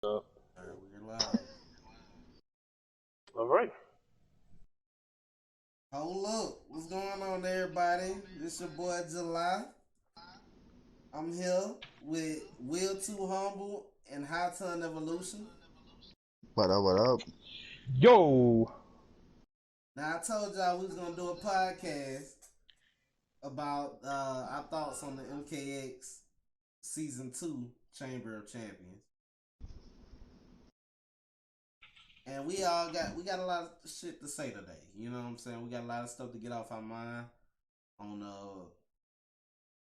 Uh, We're live. all right. Hold up. What's going on, everybody? This your boy July. I'm here with Will2Humble and Howtonevolution. What up? What up? Yo. Now, I told y'all we was going to do a podcast about our thoughts on the MKX Season 2 Chamber of Champions. And we got a lot of shit to say today. You know what I'm saying? We got a lot of stuff to get off our mind on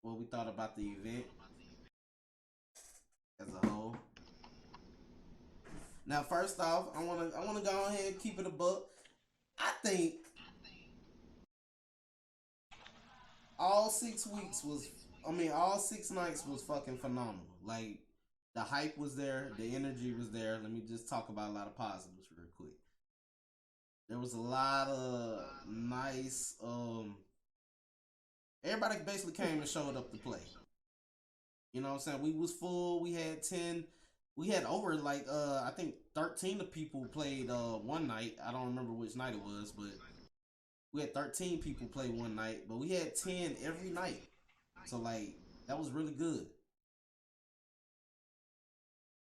what we thought about the event as a whole. Now, first off, I wanna go ahead and keep it a buck. I think all 6 weeks was, all 6 nights was fucking phenomenal. Like the hype was there, the energy was there. Let me just talk about a lot of positives real quick. There was a lot of nice. Everybody basically came and showed up to play. You know what I'm saying? We was full. We had 10. We had over like I think 13 of people played one night. I don't remember which night it was, but we had 13 people play one night, but we had 10 every night. So like that was really good.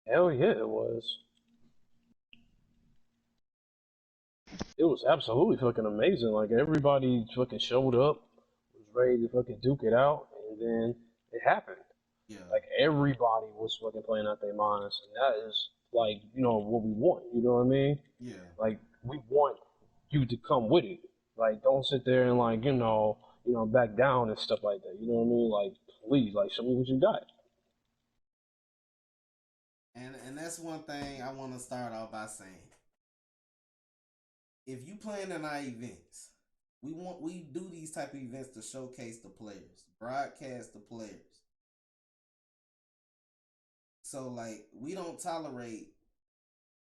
Hell yeah, it was. It was absolutely fucking amazing. Like everybody fucking showed up, was ready to fucking duke it out, and then it happened. Yeah. Like everybody was fucking playing out their minds, and that is like what we want. You know what I mean? Yeah. Like we want you to come with it. Like don't sit there and like back down and stuff like that. You know what I mean? Like please, like show me what you got. And that's one thing I want to start off by saying. If you playing in our events, we do these type of events to showcase the players, broadcast the players. So like we don't tolerate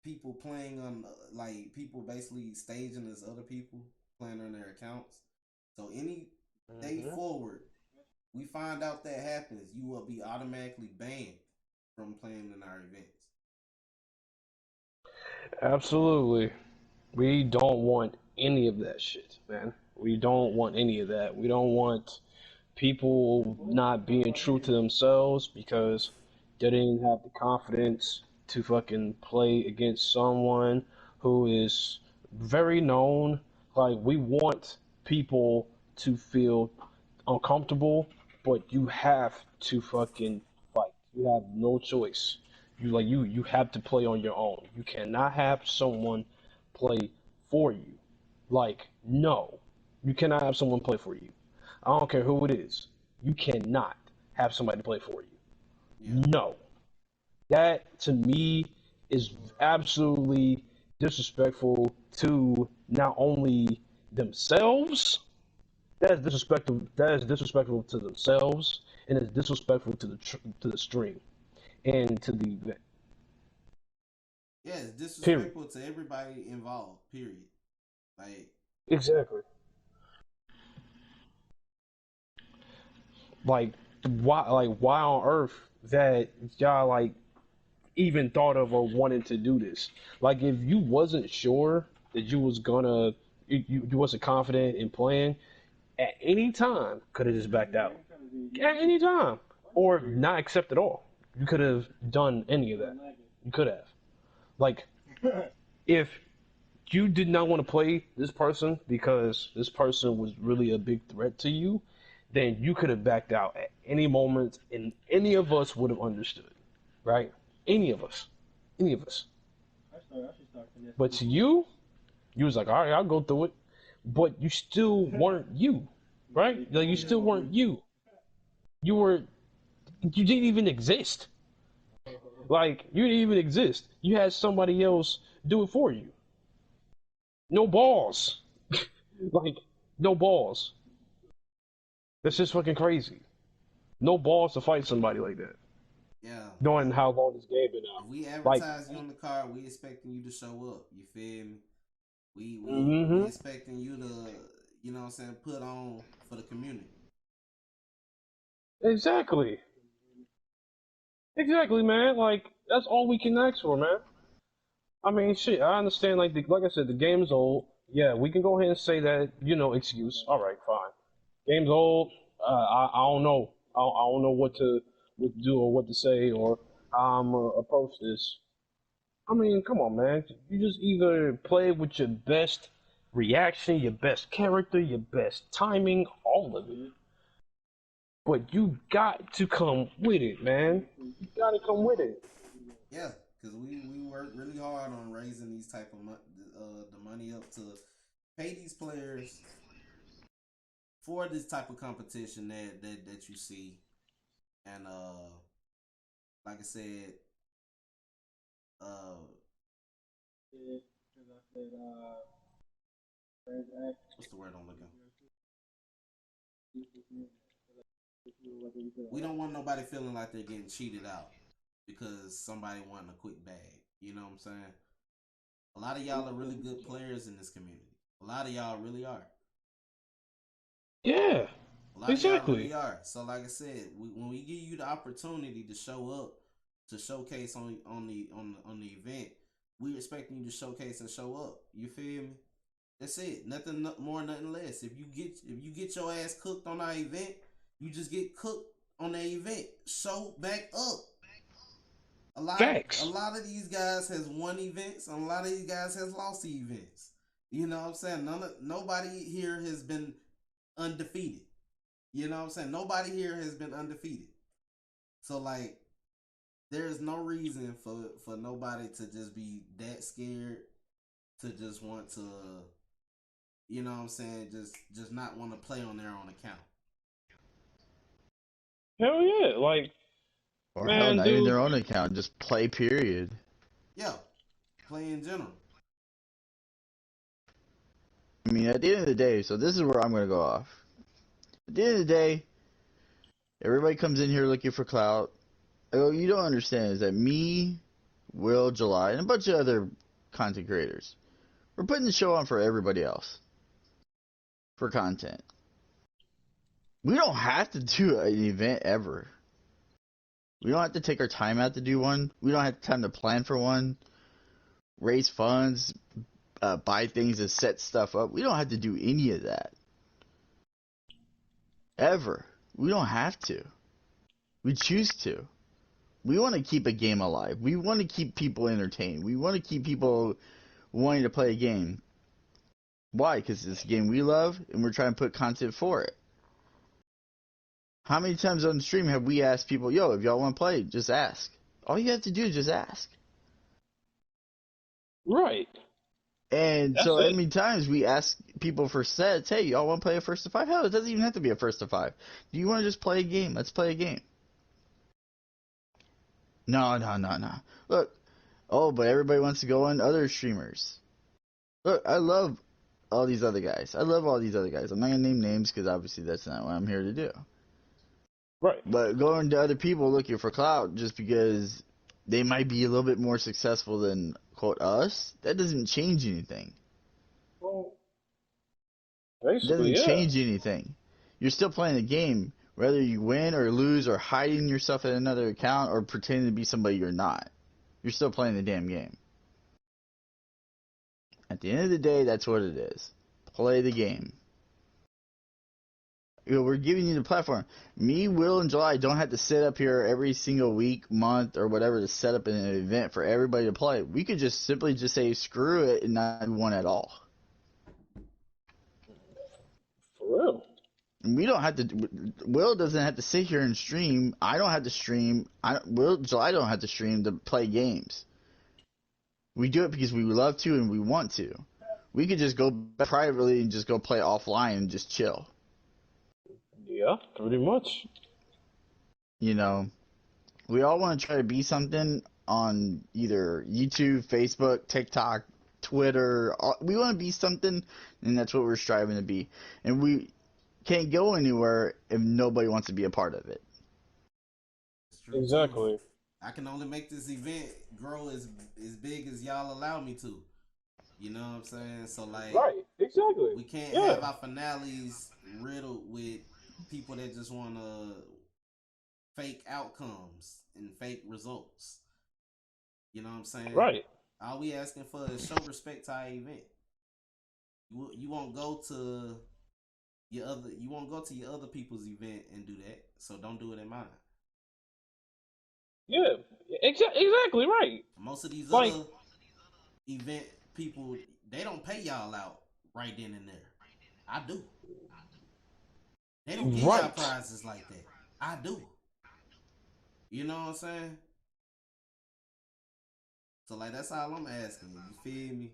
people playing on like people basically staging as other people playing on their accounts. So any day Hmm. forward, we find out that happens, you will be automatically banned from playing in our events. Absolutely. We don't want any of that shit, man. We don't want any of that. We don't want people not being true to themselves because they didn't have the confidence to fucking play against someone who is very known. Like, we want people to feel uncomfortable, but you have to fucking fight. You have no choice. You have to play on your own. You cannot have someone play for you. Like, no. You cannot have someone play for you. I don't care who it is. You cannot have somebody play for you. Yeah. No. That to me is absolutely disrespectful to not only themselves, that is disrespectful. That is disrespectful to themselves, and it's disrespectful to the stream and to the event. Yeah, it's Period. disrespectful to everybody involved, period. Like Exactly. Like why? Like why on earth that y'all like even thought of or wanted to do this? Like if you wasn't sure that you was gonna, you wasn't confident in playing at any time, could have just backed out at any time or not accept at all. You could have done any of that. You could have. Like if you did not want to play this person because this person was really a big threat to you, then you could have backed out at any moment, and any of us would have understood, right? Any of us, any of us. But to you, you was like, all right, I'll go through it. But you still weren't you, right? Like you still weren't you. You were, you didn't even exist. Like you didn't even exist. You had somebody else do it for you. No balls. Like no balls. That's just fucking crazy. No balls to fight somebody like that. yeah, Knowing how long this game been if out. we Like, advertise you on the card, we expecting you to show up. You feel me? We mm-hmm. expecting you to, you know what I'm saying, put on for the community. Exactly. Exactly, man. Like, That's all we can ask for, man. I mean, shit. I understand. Like I said, the game's old. Yeah, we can go ahead and say that. Excuse. All right, fine. Game's old. I don't know. I don't know what to do or what to say or how I'm approach this. I mean, come on, man. You just either play with your best reaction, your best character, your best timing, all of it. But you got to come with it, man. You got to come with it. Yeah, because we worked really hard on raising these type of the money up to pay these players for this type of competition that you see, and like I said, uh, what's the word I'm looking? We don't want nobody feeling like they're getting cheated out because somebody wanting a quick bag. You know what I'm saying? A lot of y'all are really good players in this community. A lot of y'all really are. Yeah, A lot of y'all exactly. really are. So, like I said, when we give you the opportunity to show up, to showcase on the event, we expecting you to showcase and show up. You feel me? That's it. Nothing more, nothing less. If you get your ass cooked on our event, you just get cooked on the event. Show back up. A Facts. lot of these guys has won events, and a lot of these guys has lost the events. You know what I'm saying? Nobody here has been undefeated. You know what I'm saying? Nobody here has been undefeated. So like there's no reason for nobody to just be that scared to just want to, you know what I'm saying, just not want to play on their own account. Hell yeah. Like, Or hell, man, not even dude. their own account, just play. Period. Yeah, play in general. I mean, at the end of the day, so this is where I'm gonna go off. At the end of the day, everybody comes in here looking for clout. Oh, you don't understand is that me, Will, July, and a bunch of other content creators, we're putting the show on for everybody else for content. We don't have to do an event ever. We don't have to take our time out to do one. We don't have time to plan for one, raise funds, buy things and set stuff up. We don't have to do any of that ever. We don't have to. We choose to. We want to keep a game alive. We want to keep people entertained. We want to keep people wanting to play a game. Why? Because it's a game we love and we're trying to put content for it. How many times on the stream have we asked people, yo, if y'all want to play, just ask. All you have to do is just ask. Right. And That's so, how it. many times we ask people for sets, hey, y'all want to play a first to five? Hell, it doesn't even have to be a first to five. Do you want to just play a game? Let's play a game. No, no, no, no. Look, oh, but everybody wants to go on other streamers. Look, I love all these other guys. I love all these other guys. I'm not gonna name names because obviously that's not what I'm here to do. Right. But going to other people looking for clout just because they might be a little bit more successful than quote us, that doesn't change anything. Well, It basically, doesn't yeah. change anything. You're still playing the game, whether you win or lose or hiding yourself in another account or pretending to be somebody you're not. You're still playing the damn game. At the end of the day, that's what it is. Play the game. We're giving you the platform. Me, Will, and July don't have to sit up here every single week, month, or whatever to set up an event for everybody to play. We could just simply just say screw it and not do one at all. For real. And we don't have to. Will doesn't have to sit here and stream. I don't have to stream. July don't have to stream to play games. We do it because we love to and we want to. We could just go privately and just go play offline and just chill. Yeah, pretty much. You know, we all want to try to be something on either YouTube, Facebook, TikTok, Twitter. We want to be something, and that's what we're striving to be. And we can't go anywhere if nobody wants to be a part of it. It's true too. Exactly. I can only make this event grow as big as y'all allow me to. You know what I'm saying? So like Right. Exactly. we can't Yeah. have our finales riddled with people that just want to fake outcomes and fake results. You know what I'm saying? Right. All we asking for is show respect to our event. You won't go to your other people's event and do that. So don't do it in mine. Yeah. Exactly right. Most of these Like, other event people, they don't pay y'all out right then and there. I do. They don't give y'all right. prizes like that. I do. You know what I'm saying? So like that's all I'm asking. You feel me?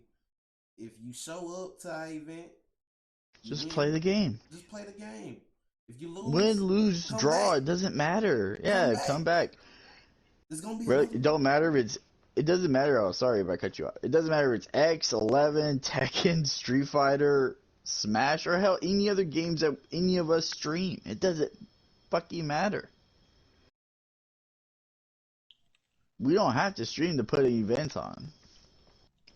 If you show up to our event, you Just play win. the game. Just play the game. If you lose, Win, lose, come draw, back. it doesn't matter. Come Yeah, come back. back. There's gonna be Really, another it one. don't matter if it's. It doesn't matter. Oh, sorry if I cut you off. It doesn't matter if it's X, 11, Tekken, Street Fighter, Smash, or hell, any other games that any of us stream. It doesn't fucking matter. We don't have to stream to put an event on.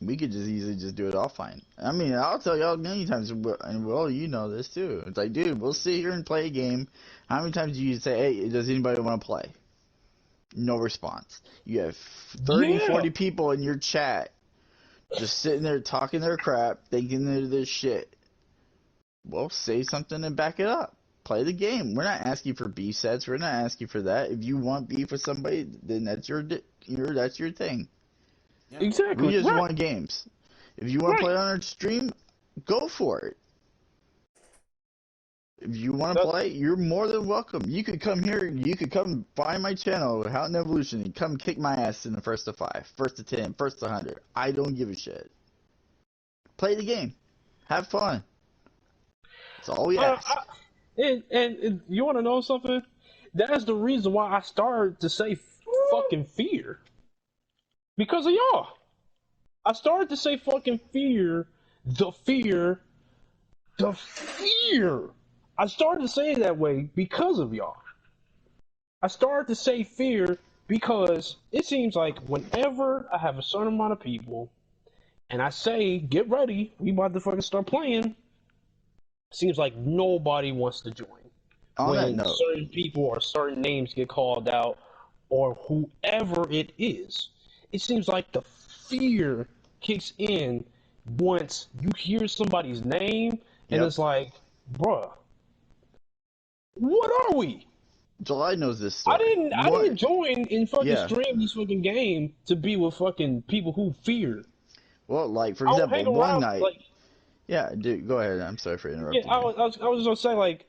We could just easily just do it offline. I mean, I'll tell y'all a million times, and well, you know this too. It's like, dude, we'll sit here and play a game. How many times do you say, hey, does anybody want to play? No response. You have 30, Yeah. 40 people in your chat just sitting there talking their crap, thinking they're this shit. Well, say something and back it up. Play the game. We're not asking for beef sets. We're not asking for that. If you want beef with somebody, then that's that's your thing. Yeah. We Exactly. just Right. want games. If you want to Right. play on our stream, go for it. If you want to That, play, you're more than welcome. You could come here. You could come find my channel, Howtonevolution, and come kick my ass in the first to 5, first to 10, first to 100. I don't give a shit. Play the game. Have fun. That's all we uh, ask. I, and you want to know something? That's the reason why I started to say fucking fear. Because of y'all. I started to say fucking fear. The fear. The fear. I started to say it that way because of y'all. I started to say fear because it seems like whenever I have a certain amount of people and I say, get ready, we about to fucking start playing, seems like nobody wants to join. On that When note, certain people or certain names get called out, or whoever it is, it seems like the fear kicks in once you hear somebody's name, and yep. it's like, bruh, what are we? July knows this I story. didn't I One, didn't join and fucking yeah. stream this fucking game to be with fucking people who fear. Well, like for I don't example, hang one around night. like Yeah, dude, go ahead. I'm sorry for yeah. interrupting you. I was gonna say like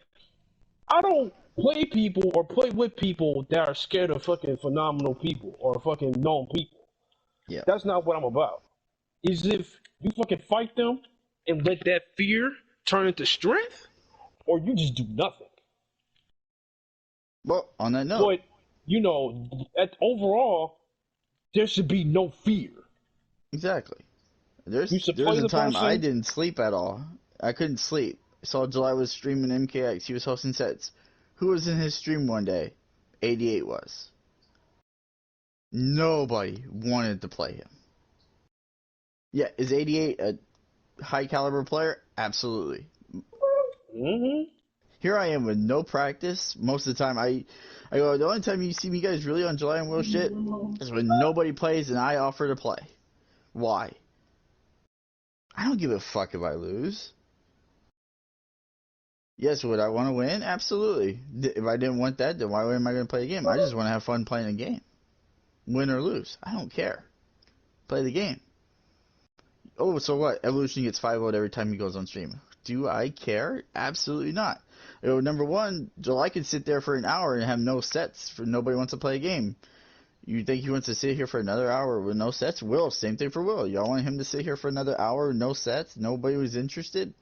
I don't play people or play with people that are scared of fucking phenomenal people or fucking known people. Yeah. That's not what I'm about. Is if you fucking fight them and let that fear turn into strength, or you just do nothing. Well, on that note, But you know, overall, there should be no fear. exactly. You should There's play a the time I person. didn't sleep at all. I couldn't sleep. I saw July was streaming MKX. He was hosting sets. Who was in his stream one day? 88 was. Nobody wanted to play him. Yeah, is 88 a high caliber player? Absolutely. Mm-hmm. Here I am with no practice. Most of the time, I go, the only time you see me guys really on July and Will shit is when nobody plays and I offer to play. Why? I don't give a fuck if I lose. Yes, would I want to win? Absolutely. If I didn't want that, then why am I going to play a game? I just want to have fun playing a game. Win or lose. I don't care. Play the game. Oh, so what? Evolution gets 5-0 every time he goes on stream. Do I care? Absolutely not. You know, number one, July could sit there for an hour and have no sets for nobody wants to play a game. You think he wants to sit here for another hour with no sets? Will, same thing for Will. Y'all want him to sit here for another hour with no sets? Nobody was interested?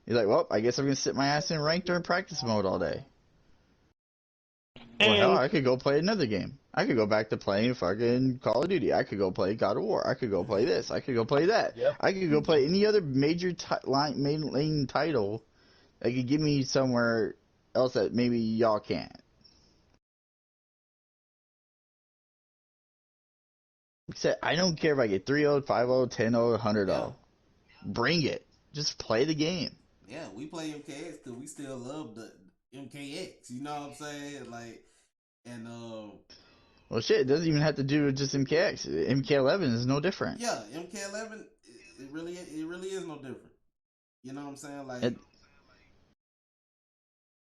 He's like, well, I guess I'm going to sit my ass in ranked or in practice mode all day. Well, hell, And I could go play another game. I could go back to playing fucking Call of Duty. I could go play God of War. I could go play this. I could go play that. yep. I could go play any other major main lane title that could get me somewhere else that maybe y'all can't. Except, I don't care if I get 3-0, 5-0, 10-0, Yeah. 100-0. Bring it. Just play the game. Yeah, we play MKX because we still love the MKX. You know what I'm saying? Like, and Well, shit, it doesn't even have to do with just MKX. MK11 is no different. Yeah, MK11, it really is no different. You know what I'm saying? Like It,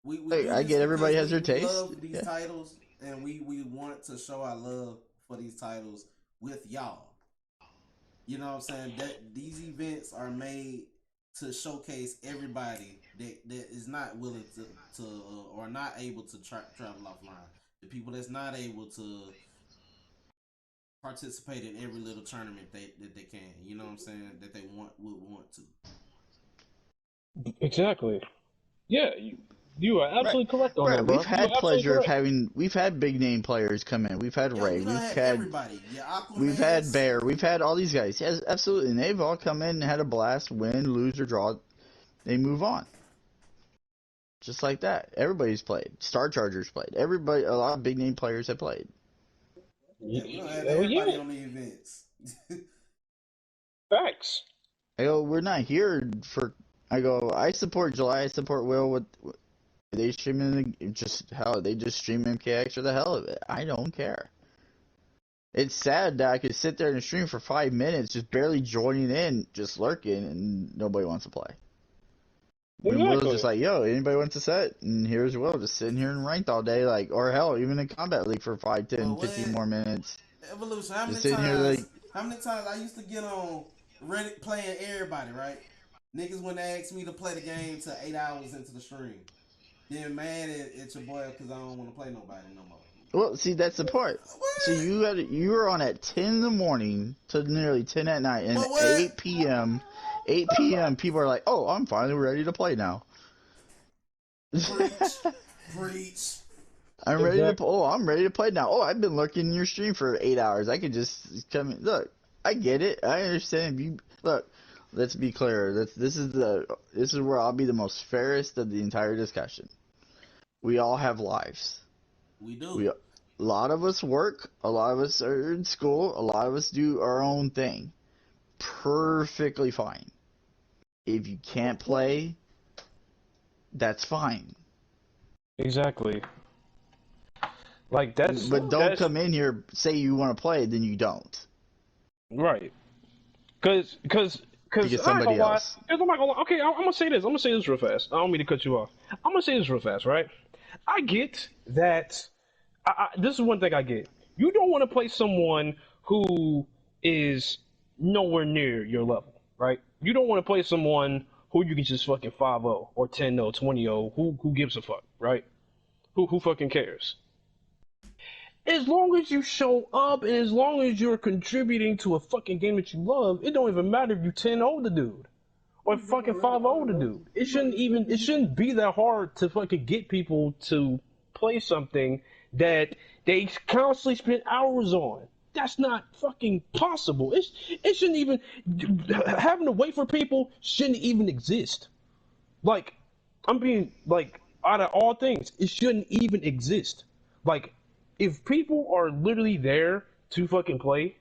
we like, do I this get everybody because has their we taste. love these Yeah. titles, and we want to show our love for these titles with y'all. You know what I'm saying? That these events are made to showcase everybody that is not willing to or not able to travel offline. The people that's not able to participate in every little tournament that they can. You know what I'm saying? That they would want to. Exactly. Yeah, you are Right. absolutely correct on Right. that, bro. You are absolutely correct. We've had big name players come in. We've had Yeah, Ray. we don't have everybody. Yeah, We've had Aquamans. Bear. We've had all these guys. Yes, absolutely. And they've all come in and had a blast, win, lose, or draw. They move on. Just like that. Everybody's played. Star Chargers played. Everybody, a lot of big name players have played. Yeah, we don't have Hell everybody yeah, on the events. facts. I go, we're not here for. I go, I support July. I support Will with they streaming just how they just stream MKX for the hell of it. I don't care. It's sad that I could sit there and stream for 5 minutes, just barely joining in, just lurking, and nobody wants to play. When Will's just Exactly. like, yo, anybody wants a set? And here's Will just sitting here and ranked all day, like, or hell, even in Combat League for 5, But 10, 15 what more minutes. Evolution? Just sitting here like, How many times I used to get on Reddit playing everybody, right? Niggas wouldn't ask me to play the game till 8 hours into the stream. Then mad at your boy because I don't want to play nobody no more. well, see, that's the part. So What? you were on at 10 in the morning to nearly 10 at night, and But what? 8 p.m., people are like, oh, I'm finally ready to play now. Preach, preach. Exactly. I'm ready to play now. Oh, I've been lurking in your stream for 8 hours. I could just come in. Look, I get it. I understand. Look, let's be clear. This is where I'll be the most fairest of the entire discussion. We all have lives. We do. A lot of us work. A lot of us are in school. A lot of us do our own thing. Perfectly fine. If you can't play, that's fine. Exactly. Like that's But don't that's come in here say you want to play, then you don't. right. Cause Because I ain't gonna somebody lie. else. Cause I'm not gonna lie. Okay, I'm gonna say this. I'm gonna say this real fast. I don't mean to cut you off. I'm gonna say this real fast, right? I get that. This is one thing I get. You don't want to play someone who is nowhere near your level, right? You don't want to play someone who you can just fucking 5-0 or 10-0, 20-0. Who gives a fuck, right? Who fucking cares? As long as you show up and as long as you're contributing to a fucking game that you love, it don't even matter if you 10-0 the dude or fucking 5-0 the dude. It shouldn't be that hard to fucking get people to play something that they constantly spend hours on. That's not fucking possible. It shouldn't even having to wait for people shouldn't even exist. Like I'm being like out of all things, it shouldn't even exist. Like if people are literally there to fucking play,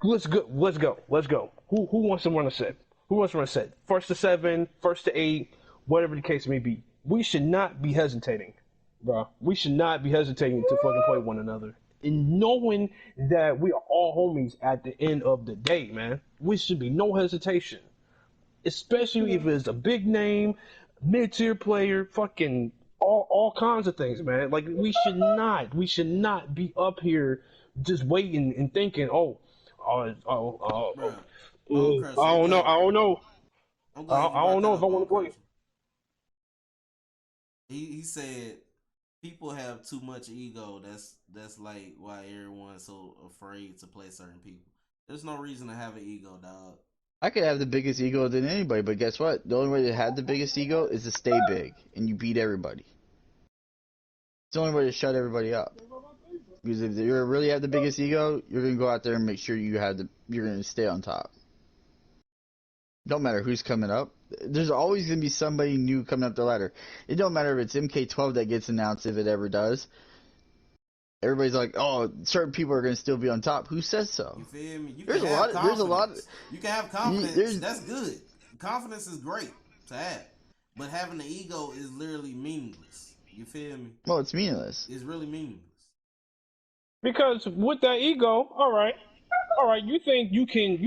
let's go. Let's go. Let's go. Who wants to run a set? Who wants to run a set? First to 7, first to 8, whatever the case may be. We should not be hesitating, bro. We should not be hesitating to fucking play one another. And knowing that we are all homies at the end of the day, man, we should be no hesitation. Especially if it's a big name, mid tier player, fucking all kinds of things, man. Like we should not be up here just waiting and thinking, Bruh. Bone Crusher, I don't know, look. I don't know, I'm glad you I brought don't that know if up, I Bone want to play. Crusher. He said people have too much ego. That's like why everyone's so afraid to play certain people. There's no reason to have an ego, dog. I could have the biggest ego than anybody, but guess what? The only way to have the biggest ego is to stay big and you beat everybody. It's the only way to shut everybody up. Because if you really have the biggest ego, you're gonna go out there and make sure you're gonna stay on top. Don't matter who's coming up. There's always gonna be somebody new coming up the ladder. It don't matter if it's MK12 that gets announced, if it ever does. Everybody's like, oh, certain people are gonna still be on top. Who says so? You feel me? You can There's a have lot. There's a lot. confidence. You can have confidence. There's That's good. Confidence is great to have. But having the ego is literally meaningless. You feel me? well, it's meaningless. It's really meaningless. Because with that ego, all right, you think you can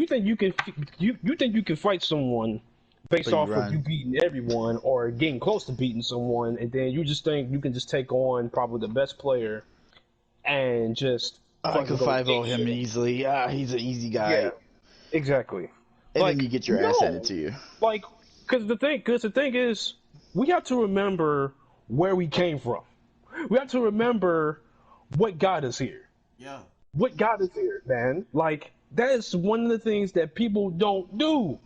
fight someone based But you off of you run. beating everyone or getting close to beating someone, and then you just think you can just take on probably the best player and just I fucking could go 5-0 him apeshit. easily. Ah, he's an easy Yeah, guy. exactly. And then you Like get your ass handed no, to you. like because the thing is, we have to remember where we came from. We have to remember what got us here. Yeah. What got us here, man? Like that is one of the things that people don't do.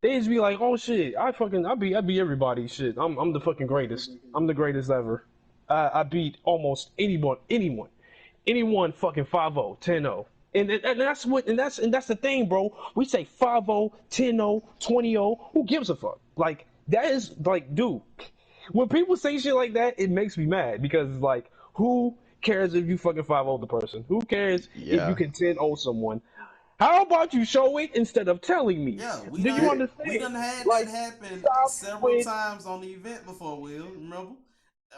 They just be like, oh shit, I beat everybody. Shit, I'm the fucking greatest. I'm the greatest ever. I beat almost anyone fucking 5-0, 10-0. And that's what and that's the thing, bro. We say 5-0, 10-0, 20-0. Who gives a fuck? Like that is like, dude. When people say shit like that, it makes me mad because like, who cares if you fucking 5-0 the person? Who cares if you Yeah. can 10-0 someone? How about you show it instead of telling me? Yeah, Do you we understand? done had that Like, happen stop several with. times on the event before, Will. Remember?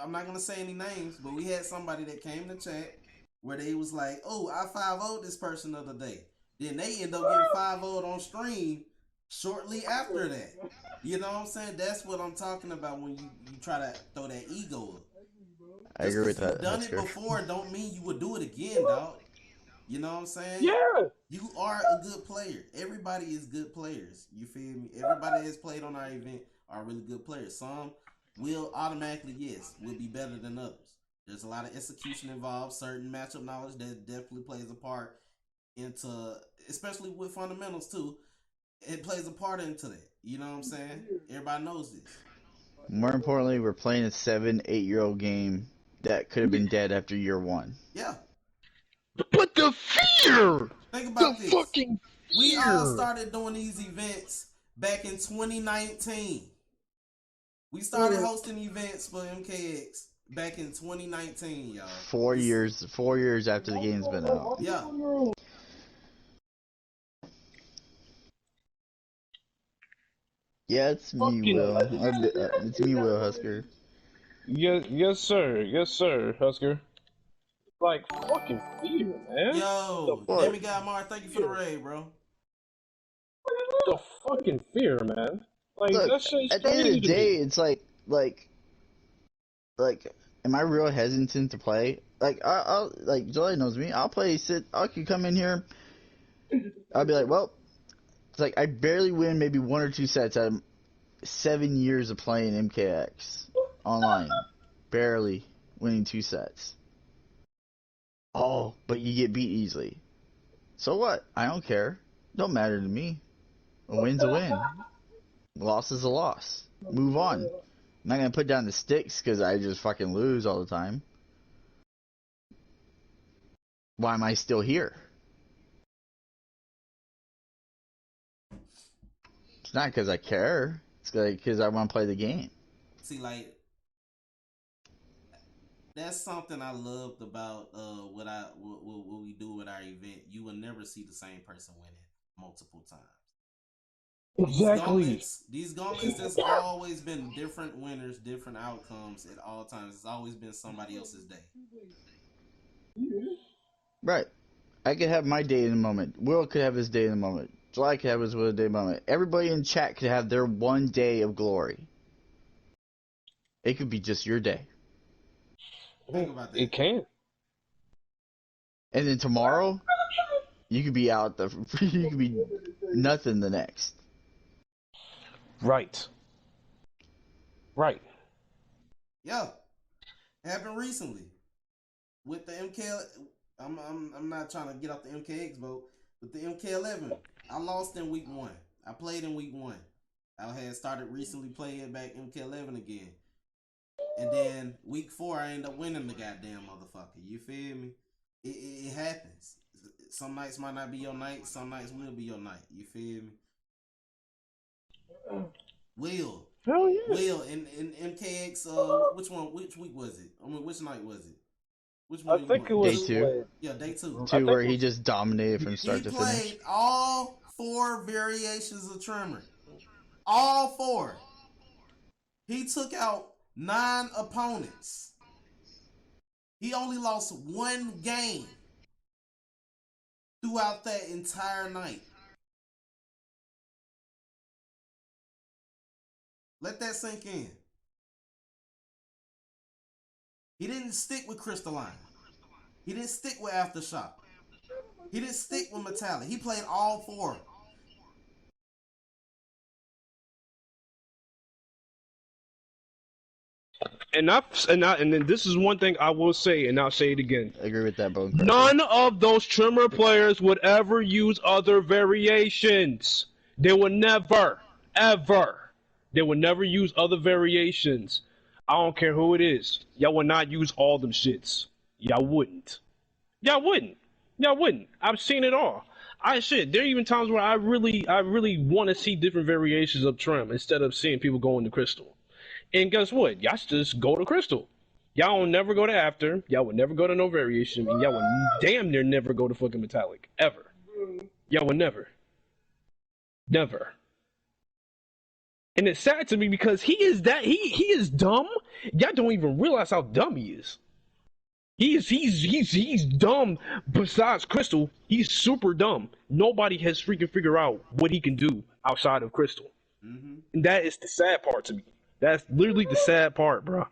I'm not gonna say any names, but we had somebody that came to chat where they was like, "Oh, I 5-0'd this person the other day." Then they end up getting 5-0'd on stream shortly after that. You know what I'm saying? That's what I'm talking about when you try to throw that ego up. I Just agree because with you've that, done it Husker. before don't mean you would do it again, dog. You know what I'm saying? Yeah, You are a good player. Everybody is good players. You feel me? Everybody that has played on our event are really good players. Some will automatically, yes, will be better than others. There's a lot of execution involved, certain matchup knowledge that definitely plays a part into, especially with fundamentals too. It plays a part into that. You know what I'm saying? Everybody knows this. More importantly, we're playing a 7, 8-year-old game that could have been dead after year one. Yeah. but the fear, Think the about this. fucking We all fear. started doing these events back in 2019. We started hosting events for MKX back in 2019, y'all. 4 years after the game's been out. Yeah. Yeah, it's me, Fucking Will. It's me, Will Husker. yes, sir, yes, sir, Husker. Like fucking fear, man. The Yo, What? Demigod Mar, thank you for the fear, raid, bro. the fucking fear, man. Like Look, that shit's at the end of the crazy to me. day, it's like, am I real hesitant to play? Like, I'll like Jolie knows me. I'll play. I could come in here. I'll be like, well, it's like I barely win maybe 1 or 2 sets out of 7 years of playing MKX online. Barely winning 2 sets. Oh, but you get beat easily. So what? I don't care. Don't matter to me. A win's a win. A loss is a loss. Move on. I'm not gonna put down the sticks because I just fucking lose all the time. Why am I still here? It's not because I care. It's because I want to play the game. See, like, that's something I loved about what we do with our event. You will never see the same person winning multiple times. Exactly. These gauntlets, there's always been different winners, different outcomes at all times. It's always been somebody else's day. Right. I could have my day in a moment. Will could have his day in a moment. July could have his day in a moment. Everybody in chat could have their one day of glory. It could be just your day. Think about It that. can. And then tomorrow, you could be out the. You could be nothing the next. Right. Right. Yeah, it happened recently with the MK. I'm not trying to get off the MKX boat, but the MK11, I lost in week one. I played in week one. I had started recently playing back MK11 again, and then week four I ended up winning the goddamn motherfucker. You feel me? It happens. Some nights might not be your night. Some nights will be your night. You feel me? Will. Hell yeah. Will in MKX. Which week was it? I mean, which night was it? Which I one you think it won? Day was Two. two. what? Yeah, day two. I Two, think where it he was. just dominated from He start to finish. played all four variations of Tremor. All four. He took out 9 opponents. He only lost one game. throughout that entire night. Let that sink in. He didn't stick with Crystalline. He didn't stick with Aftershock. He didn't stick with Metallic. He played all four. And then this is one thing I will say, and I'll say it again. I agree with that, Bone Crusher. None of those Tremor players would ever use other variations. They would never, ever. They would never use other variations. I don't care who it is. Y'all would not use all them shits. Y'all wouldn't. Y'all wouldn't. Y'all wouldn't. I've seen it all. There are even times where I really want to see different variations of Trem instead of seeing people go into Crystal. And guess what? Y'all just go to Crystal. Y'all will never go to After. Y'all would never go to no variation. And y'all would damn near never go to fucking Metallic. Ever. Y'all would never. Never. And it's sad to me because he is dumb. Y'all don't even realize how dumb he is. He's dumb. Besides Crystal, he's super dumb. Nobody has freaking figured out what he can do outside of Crystal. Mm-hmm. And that is the sad part to me. That's literally the sad part, bro.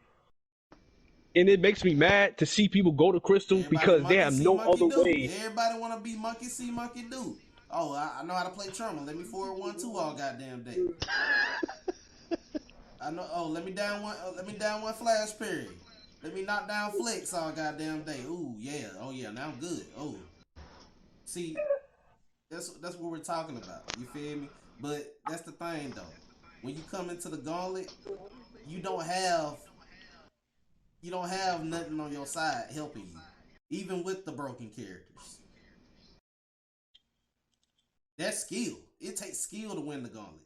And it makes me mad to see people go to Crystal because they have no other way. Everybody want to be monkey see, monkey do. Oh, I know how to play Tremor. Let me forward 1-2 all goddamn day. I know. Oh, let me down one flash period. Let me knock down flex all goddamn day. Ooh, yeah. Oh, yeah. Now I'm good. Oh, see, that's what we're talking about. You feel me? But that's the thing, though. When you come into the gauntlet, you don't have nothing on your side helping you, even with the broken characters. That's skill. It takes skill to win the gauntlet.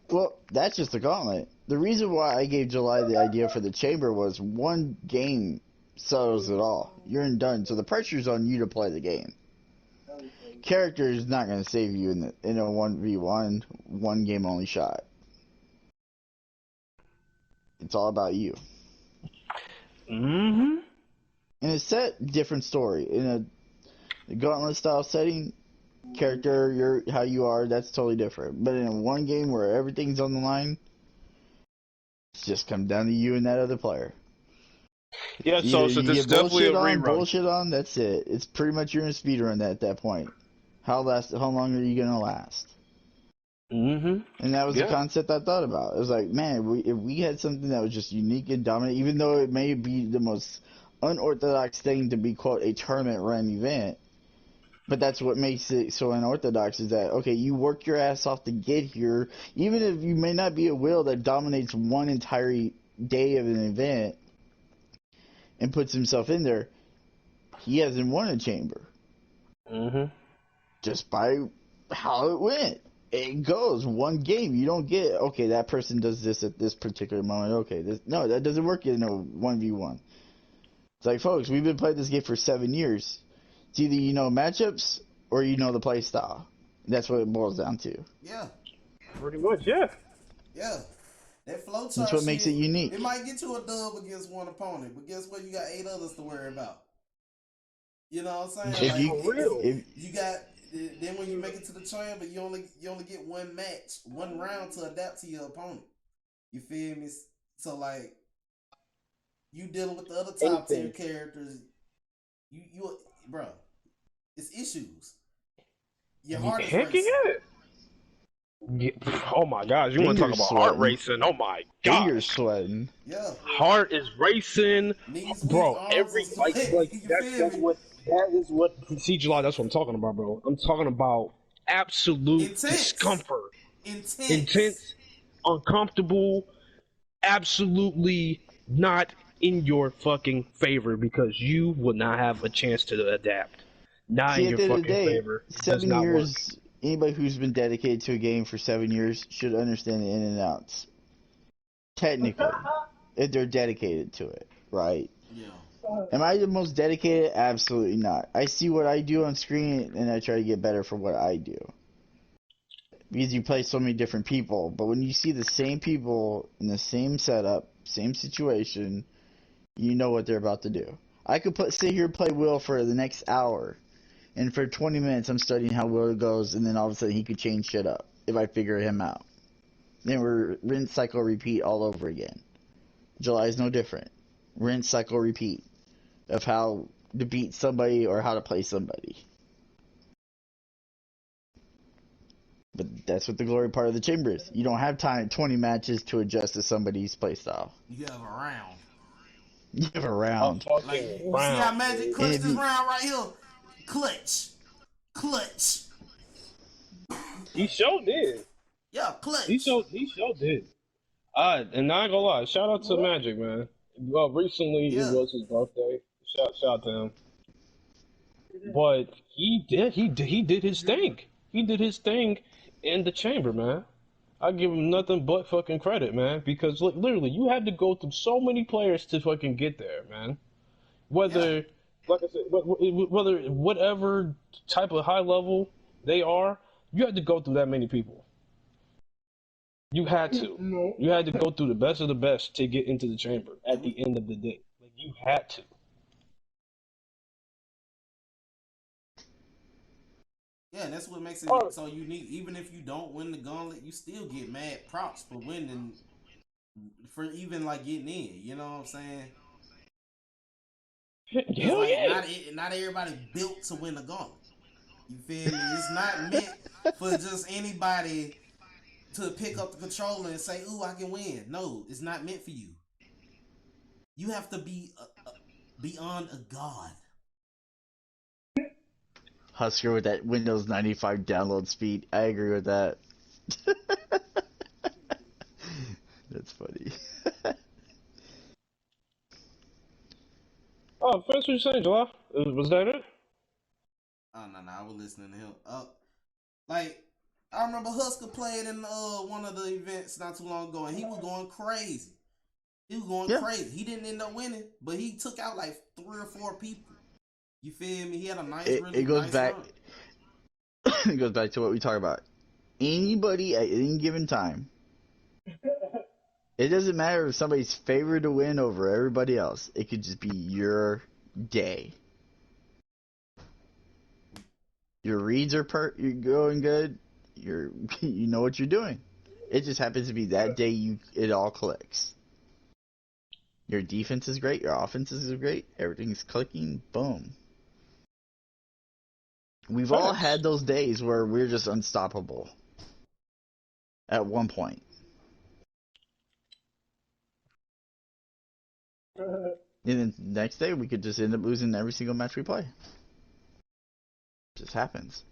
Well, that's just the gauntlet. The reason why I gave July the idea for the chamber was one game settles it all. You're done, so the pressure's on you to play the game. Character is not going to save you in a 1v1, one game only shot. It's all about you. Mm-hmm. In a set, different story. In a gauntlet style setting, character, how you are, that's totally different. But in one game where everything's on the line, it's just come down to you and that other player. Yeah, so you there's get definitely a rerun. bullshit on, that's it. It's pretty much you're in a speedrun at that point. How long are you gonna last? Mm-hmm. And that was the concept I thought about. It was like, man, if we had something that was just unique and dominant, even though it may be the most unorthodox thing to be, quote, a tournament run event, but that's what makes it so unorthodox is that, okay, you work your ass off to get here, even if you may not be a Will that dominates one entire day of an event and puts himself in there, he hasn't won a chamber. Mm-hmm. Just by how it went. It goes one game. You don't get, okay, that person does this at this particular moment. Okay, no, that doesn't work in a 1v1. It's like, folks, we've been playing this game for 7 years. It's either you know matchups or you know the play style. That's what it boils down to. Yeah. Pretty much, yeah. Yeah. That flow chart. That's what makes it unique. It might get you a dub against one opponent, but guess what? You got 8 others to worry about. You know what I'm saying? If you got. Then when you make it to the chamber, you only get one match, one round to adapt to your opponent. You feel me? So like, you dealing with the other top tier characters, you bro, it's issues. Your heart is racing. Yeah. Oh my gosh, you want to talk about heart racing? Oh my gosh, fingers sweating. Yeah, heart is racing, knees bro. weak, That is what see July. That's what I'm talking about, bro. I'm talking about absolute discomfort, intense, uncomfortable, absolutely not in your fucking favor because you will not have a chance to adapt. Not in your fucking favor. 7 years. Anybody who's been dedicated to a game for 7 years should understand the in and outs. Technically, if they're dedicated to it, right? Yeah. Am I the most dedicated? Absolutely not. I see what I do on screen and I try to get better for what I do. Because you play so many different people, but when you see the same people in the same setup, same situation, you know what they're about to do. I could sit here and play Will for the next hour and for 20 minutes I'm studying how Will goes, and then all of a sudden he could change shit up if I figure him out. Then we're rinse, cycle, repeat all over again. July is no different. Rinse, cycle, repeat of how to beat somebody or how to play somebody. But that's what the glory part of the chamber is. You don't have time 20 matches to adjust to somebody's playstyle. You have a round. You have a A round. Like, fucking you see how round, Magic dude. clutched if this you- round right here? Clutch. Clutch. He sure did. Yeah, clutch. He sure did. And not gonna lie, shout out to Magic, man. Well, recently it Yeah. was his birthday. Shout out to him. But he did his thing. He did his thing in the chamber, man. I give him nothing but fucking credit, man. Because literally, you had to go through so many players to fucking get there, man. Whether, like I said, whether whatever type of high level they are, you had to go through that many people. You had to. You had to go through the best of the best to get into the chamber at the end of the day. Like you had to. Yeah, and that's what makes it Oh, so unique. Even if you don't win the gauntlet, you still get mad props for winning, for even like getting in. You know what I'm saying? Because hell like yeah. not everybody built to win the gauntlet. You feel me? It's not meant for just anybody to pick up the controller and say, "Ooh, I can win." No, it's not meant for you. You have to be beyond a god. Husker with that Windows 95 download speed. I agree with that. That's funny. Oh, first what you saying, July? Was that it? Oh no, I was listening to him. Like I remember Husker played in one of the events not too long ago, and he was going crazy. He was going Yeah. crazy. He didn't end up winning, but he took out like 3 or 4 people. You feel me? He had a nice, really It goes nice back. run. It goes back to what we talk about. Anybody at any given time. It doesn't matter if somebody's favored to win over everybody else. It could just be your day. Your reads are you're going good. You know what you're doing. It just happens to be that day it all clicks. Your defense is great. Your offense is great. Everything's clicking. Boom. We've all Facts. had those days where we're just unstoppable. At one point. And then the next day we could just end up losing every single match we play. It just happens.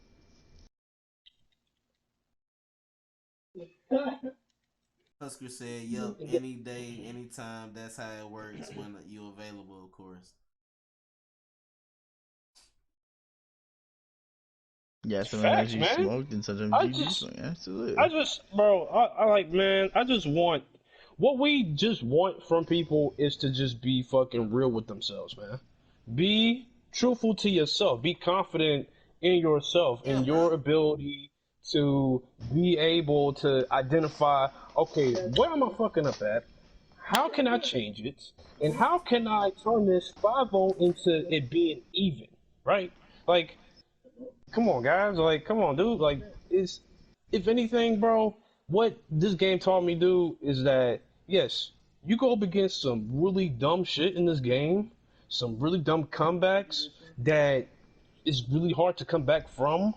Husker said, "Yep, any day, anytime. That's how it works when you're available, of course." Yeah, sometimes Facts, you man. smoked and sometimes I you do just smoke. Absolutely. bro, I like, man, I just want, what we just want from people is to just be fucking real with themselves, man. Be truthful to yourself. Be confident in yourself, Yeah, in bro. your ability to be able to identify, okay, where am I fucking up at? How can I change it? And how can I turn this 5-0 into it being even, right? Like, come on, guys. Like, come on, dude. Like, it's, if anything, bro, what this game taught me, dude, is that yes, you go up against some really dumb shit in this game, some really dumb comebacks that is really hard to come back from.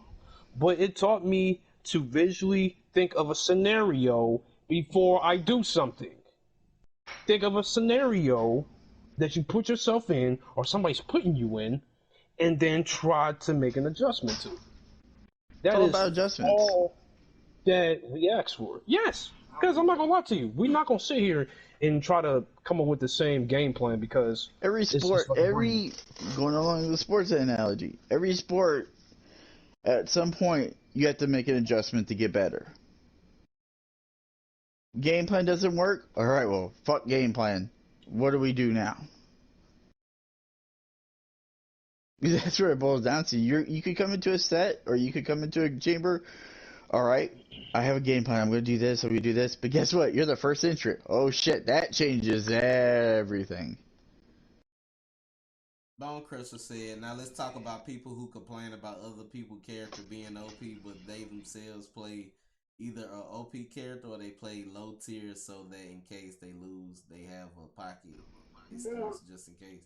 But it taught me to visually think of a scenario before I do something. Think of a scenario that you put yourself in, or somebody's putting you in, and then try to make an adjustment to. It's That all is about adjustments. all that we ask for. Yes, because I'm not gonna lie to you. We're not gonna sit here and try to come up with the same game plan because Every it's just sport, fucking brain. going along with the sports analogy, every sport, at some point, you have to make an adjustment to get better. Game plan doesn't work? Alright, well, fuck game plan. What do we do now? That's where it boils down to. You could come into a set, or you could come into a chamber. Alright, I have a game plan. I'm going to do this, I'm going to do this. But guess what? You're the first entrant. Oh shit, that changes everything. Bone Crusher said, "Now let's talk about people who complain about other people's character being OP, but they themselves play either a OP character or they play low tier, so that in case they lose, they have a pocket excuse just in case."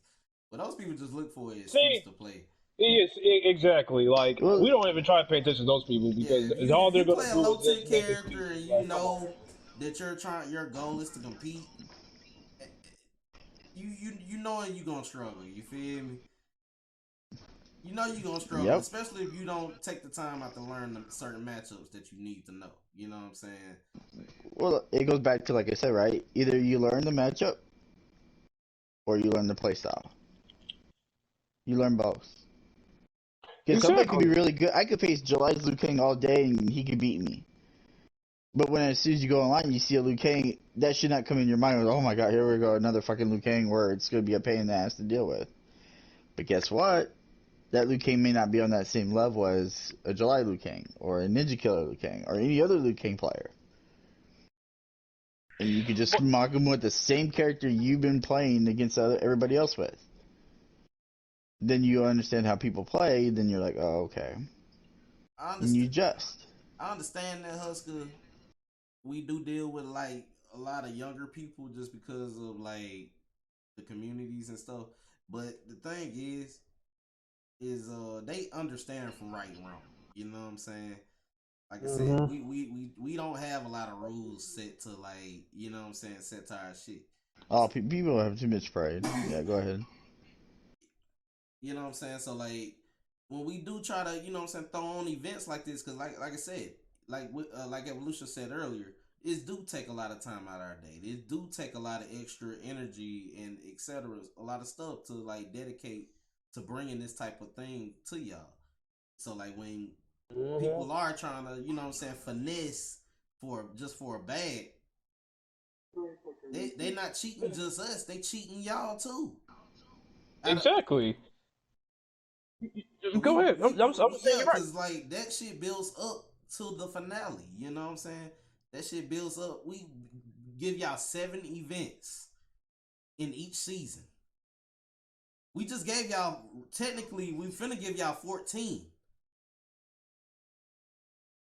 But those people just look for an excuse See, to play. yes, exactly. Like we Well, don't even try to pay attention to those people Yeah, because if all they're you gonna play a do low is tier just make character and excuses. you Like, come on. know that your goal is to compete, you know you gonna struggle. You feel me? You know you're gonna struggle, yep. especially if you don't take the time out to learn the certain matchups that you need to know. You know what I'm saying? Well, it goes back to like I said, right? Either you learn the matchup or you learn the playstyle. You learn both. Because somebody could be Exactly. really good. I could face July's Liu Kang all day and he could beat me. But when as soon as you go online, you see a Liu Kang, that should not come in your mind with, oh my god, here we go, another fucking Liu Kang where it's going to be a pain in the ass to deal with. But guess what? That Liu Kang may not be on that same level as a July Liu Kang or a Ninja Killer Liu Kang or any other Liu Kang player. And you could just But mock him with the same character you've been playing against everybody else with. Then you understand how people play, then you're like, oh, okay. I And you understand. adjust. I understand that Husker. We do deal with like a lot of younger people just because of like the communities and stuff. But the thing is they understand from right and wrong. You know what I'm saying? Like I said, hmm we don't have a lot of rules set to like, you know what I'm saying, set to our shit. Oh, So, people have too much pride. Yeah, go ahead. you know what I'm saying? So like when we do try to, you know what I'm saying, throw on events like this, because like I said, like Evolution said earlier, it do take a lot of time out of our day. It do take a lot of extra energy and etc. A lot of stuff to like dedicate to bringing this type of thing to y'all. So like when hmm people are trying to, you know what I'm saying, finesse for just for a bag, they not cheating just us, they cheating y'all too. Out of, Exactly. we Go ahead. I'm saying yeah, you're right. cause like that shit builds up to the finale. You know what I'm saying? That shit builds up. We give y'all 7 events in each season. We just gave y'all technically we finna give y'all 14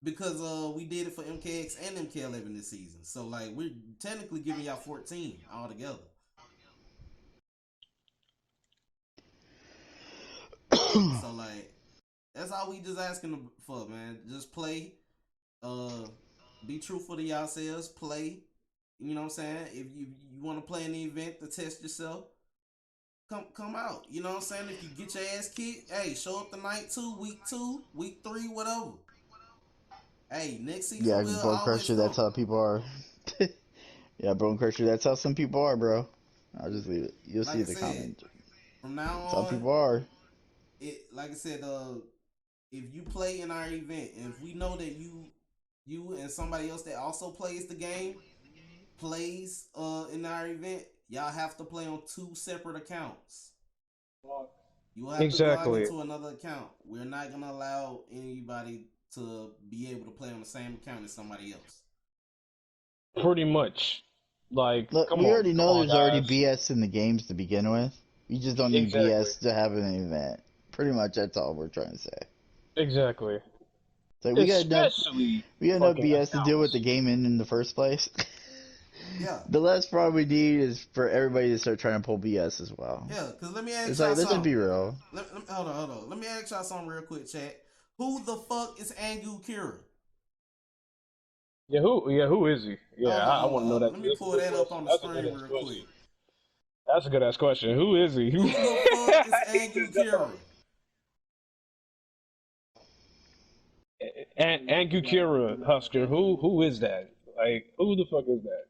because we did it for MKX and MK11 this season. So like we're technically giving y'all 14 altogether. So like that's all we just asking for, man. Just play. Uh, be truthful to yourselves. Play. You know what I'm saying? If you want to play an event to test yourself, come out. You know what I'm saying? If you get your ass kicked, hey, show up the night 2, week 2, week 3, whatever. Hey, next season Yeah, will Bone always Crusher, that's come. how people are. Yeah, Bone Crusher, that's how some people are, bro. I'll just leave it. You'll Like see I the said, comment. from now Some on, people are. it like I said, if you play in our event, and if we know that you and somebody else that also plays the game plays in our event, y'all have to play on 2 separate accounts. You will have to log Exactly. into another account. We're not gonna allow anybody to be able to play on the same account as somebody else. Pretty much. Like, Look, we already come know on, there's already guys. BS in the games to begin with. You just don't need Exactly. BS to have an event. Pretty much that's all we're trying to say. Exactly. So Especially we got enough fucking BS to deal with the accounts. game in the first place. Yeah, The last problem we need is for everybody to start trying to pull BS as well. yeah. Cause let me ask It's y'all like let's just something. be real. Hold on. Let me ask y'all something real quick, chat. Who the fuck is Angu Kira? Yeah, who is he? Yeah, I want to know that Let too. me That's a pull good that up question. on the That's a good screen ass real question. quick. That's a good ass question. Who is he? Who the fuck is Angu Kira? And Angukira Husker. Who is that? Like, who the fuck is that?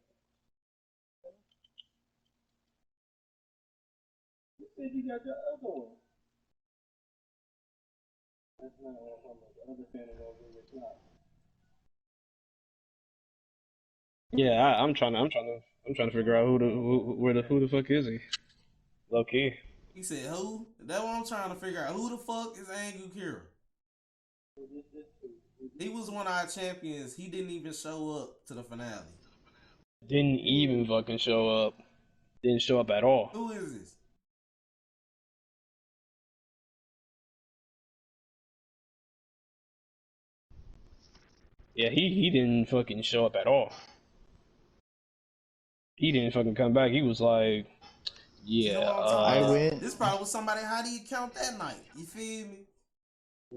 Yeah, I'm trying to figure out who the fuck is he? Low key. He said who? That's what I'm trying to figure out. Who the fuck is Angu Kira? He was one of our champions. He didn't even show up to the finale. Didn't even fucking show up. Didn't show up at all. Who is this? Yeah, he didn't fucking show up at all. He didn't fucking come back. He was like, See, that's yeah, what I'm talking about. I This went. this probably was somebody. How do you count that night? You feel me?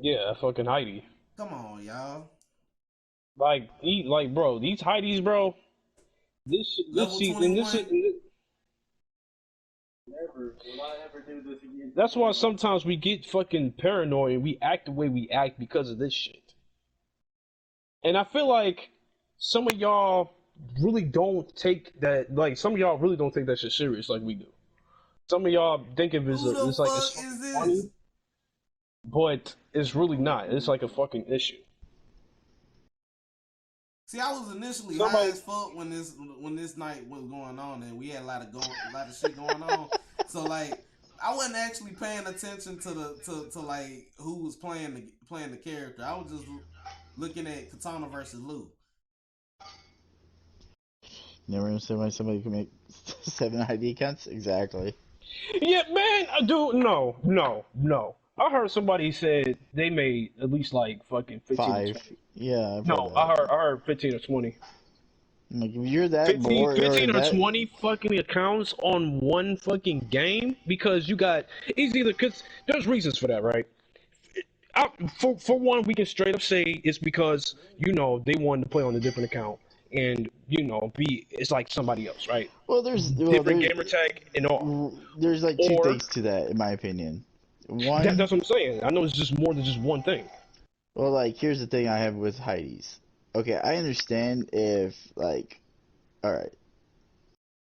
yeah, fucking Heidi. Come on, y'all. Like, bro, these Heidis, bro. This Level season, this shit. 21. Never will I ever do this again. That's why sometimes we get fucking paranoid and we act the way we act because of this shit. And I feel like some of y'all really don't take that. Like, some of y'all really don't take that shit serious like we do. Some of y'all think of it as Who the it's like it's fuck fucking is this? funny, but it's really not. It's like a fucking issue. See, I was initially high Somebody, as fuck when this night was going on, and we had a lot of shit going on. So like, I wasn't actually paying attention to to like who was playing the character. I was just looking at Katana versus Lou. Never understood why somebody could make 7 ID accounts. Exactly. yeah, man, dude, no. I heard somebody said they made at least like fucking 15 or 5. 20. Yeah, I've heard No, that. I heard 15 or 20. Like, if you're that 15, bored or 15 or that. 20 fucking accounts on one fucking game because you got it's either because there's reasons for that, right? For one, we can straight up say it's because they wanted to play on a different account and be it's like somebody else, right? Well, Different gamer tag and all, there's like two or things to that, in my opinion. One, that's what I'm saying. I know it's just more than just one thing. well, like, here's the thing I have with Heidi's. Okay, I understand if, like, alright,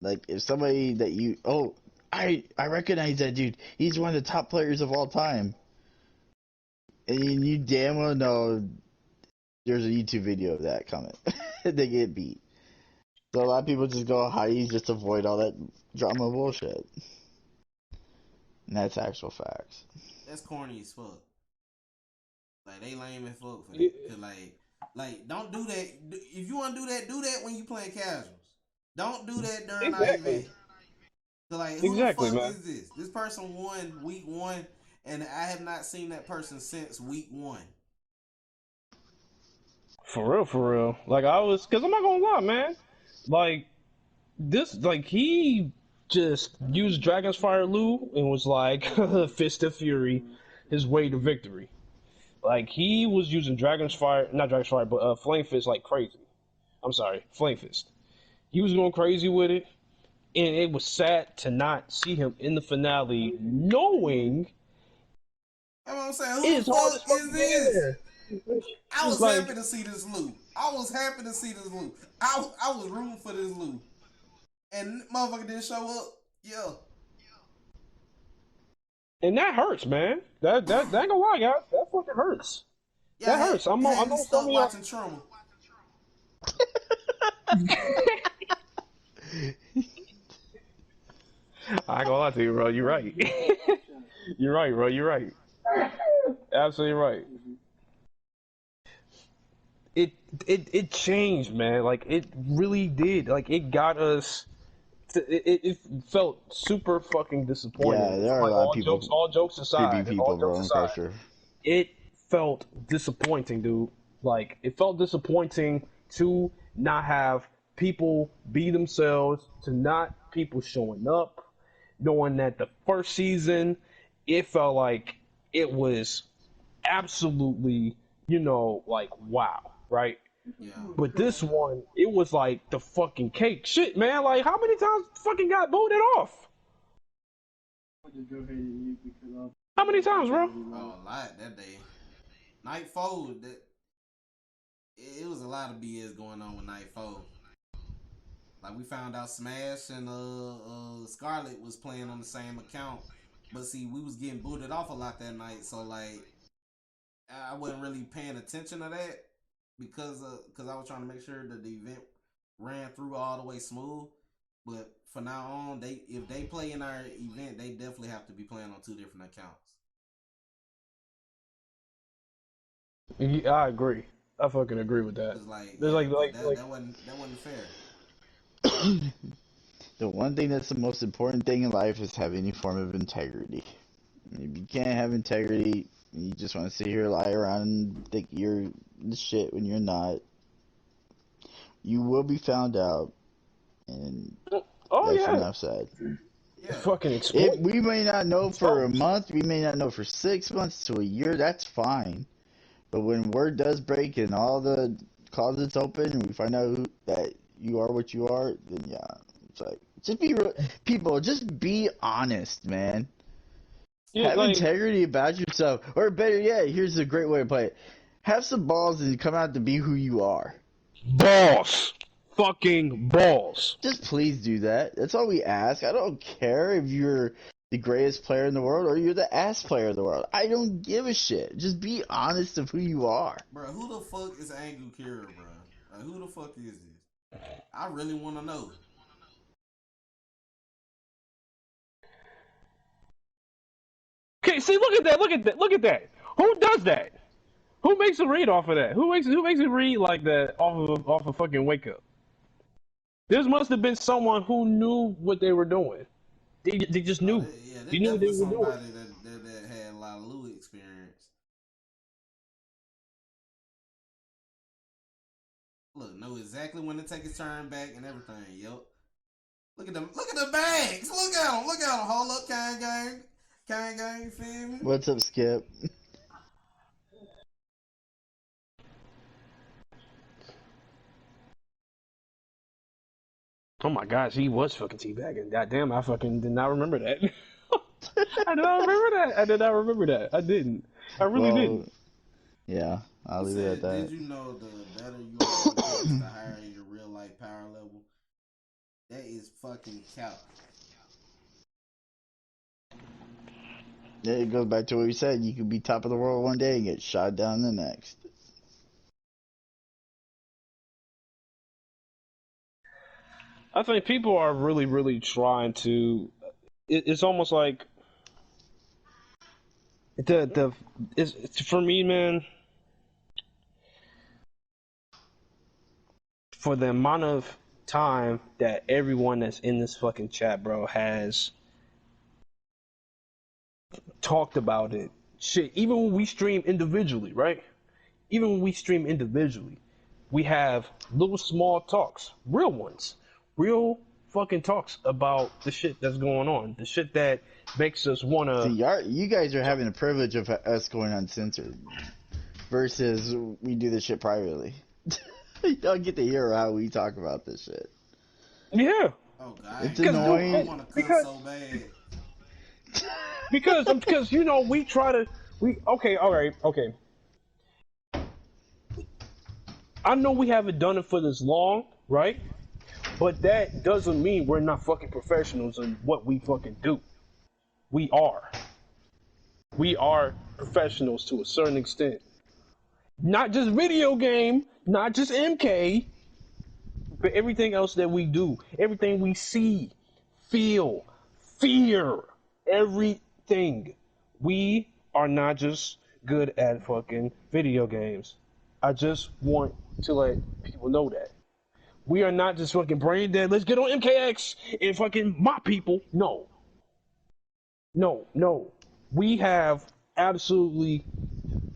like, if somebody that I recognize that dude. He's one of the top players of all time. And you damn well know there's a YouTube video of that coming. They get beat. So a lot of people just go Heidi's just to avoid all that drama bullshit. And that's actual facts. That's corny as fuck. Like they lame as fuck for that. Cause like don't do that. If you want to do that when you playing casuals. Don't do that during our Exactly. event. So like, who the Exactly, fuck man. is this? This person won week 1, and I have not seen that person since week 1. For real. Like I was, cause I'm not gonna lie, man. Like he just used Dragon's Fire Lou and was like Fist of Fury, his way to victory. Like he was using Dragon's Fire, not Dragon's Fire, but Flame Fist like crazy. I'm sorry, Flame Fist. He was going crazy with it, and it was sad to not see him in the finale, knowing That's what I'm saying. Who the it's hard fuck as is fucking get in this? there. I It's was like, happy to see this Lou. I was happy to see this Lou. I was rooting for this Lou. And motherfucker didn't show up. Yeah. and that hurts, man. That ain't gonna lie, guys. That fucking hurts. Yeah, That hurts. I had me know some stuck of y'all. watching Trauma. I ain't gonna lie to you, bro. You're right. You're right, bro. You're right. Absolutely right. It it changed, man. Like it really did. Like it got us. It felt super fucking Yeah, disappointing. there From are a like lot of people, all jokes creepy aside, people, bro, in culture. it felt disappointing, dude. Like it felt disappointing to not have people be themselves, to not people showing up, knowing that the first season, it felt like it was absolutely, like wow, right? Yeah. But this one, it was like the fucking cake. Shit, man. Like, how many times fucking got booted off? How many times, bro? Oh, a lot that day. Night 4, it was a lot of BS going on with Night 4. Like we found out Smash and Scarlet was playing on the same account. But see, we was getting booted off a lot that night, so like I wasn't really paying attention to that because I was trying to make sure that the event ran through all the way smooth. But for now on, if they play in our event, they definitely have to be playing on 2 different accounts. Yeah, I agree. I fucking agree with that. Cause like There's yeah, cause like that wasn't fair. The one thing that's the most important thing in life is having any form of integrity. If you can't have integrity, you just want to sit here, lie around, and think you're the shit when you're not. You will be found out, and Oh that's yeah, enough said. Yeah. fucking If exploit we may not know for a themselves. month, we may not know for 6 months to a year, that's fine. But when word does break and all the closets open and we find out that you are what you are, then yeah, it's like just be real. People, just be honest, man. Yeah, Have like integrity about yourself, or better yet, here's a great way to play it: have some balls and come out to be who you are. balls, fucking balls. Just please do that. That's all we ask. I don't care if you're the greatest player in the world or you're the ass player in the world. I don't give a shit. Just be honest of who you are. Bro, who the fuck is Angle Kira, bro? Like, who the fuck is this? I really want to know. Okay, see, look at that, look at that, look at that. Who does that? Who makes a read off of that? Who makes it read like that off of fucking wake up? There must have been someone who knew what they were doing. They just Oh, knew. yeah, They there's knew what they definitely were doing. somebody that had a lot of Louis experience. Look, know exactly when to take his turn back and everything. Yup. Look at them. Look at the bags. Look at them. Look at them. Hold up, Kang Gang. Kang Gang, you feel me? What's up, Skip? Oh my gosh, he was fucking teabagging. Goddamn, I fucking did not remember that. I did not remember that. I did not remember that. I didn't. I really Well, didn't. yeah, I'll He leave it at said, that. did you know the better you are at MKX, the higher your real life power level? That is fucking cap. Yeah, it goes back to what you said. You could be top of the world one day and get shot down the next. I think people are really, really trying to. It's almost like the it's for me, man. For the amount of time that everyone that's in this fucking chat, bro, has talked about it. Shit, even when we stream individually, right? Even when we stream individually, we have little small talks, real ones, real fucking talks about the shit that's going on, the shit that makes us See, wanna. you guys are having the privilege of us going uncensored versus we do this shit privately. You don't get to hear how we talk about this shit. Yeah, Oh, God. I It's ain't gonna because lie. dude, I annoying. want to cuss because so bad. because we try to we okay, all right, okay. I know we haven't done it for this long, right? But that doesn't mean we're not fucking professionals in what we fucking do. We are. We are professionals to a certain extent. Not just video game, not just MK, but everything else that we do, everything we see, feel, fear, everything. We are not just good at fucking video games. I just want to let people know that. We are not just fucking brain dead. Let's get on MKX and fucking mop people. No, no, no. We have absolutely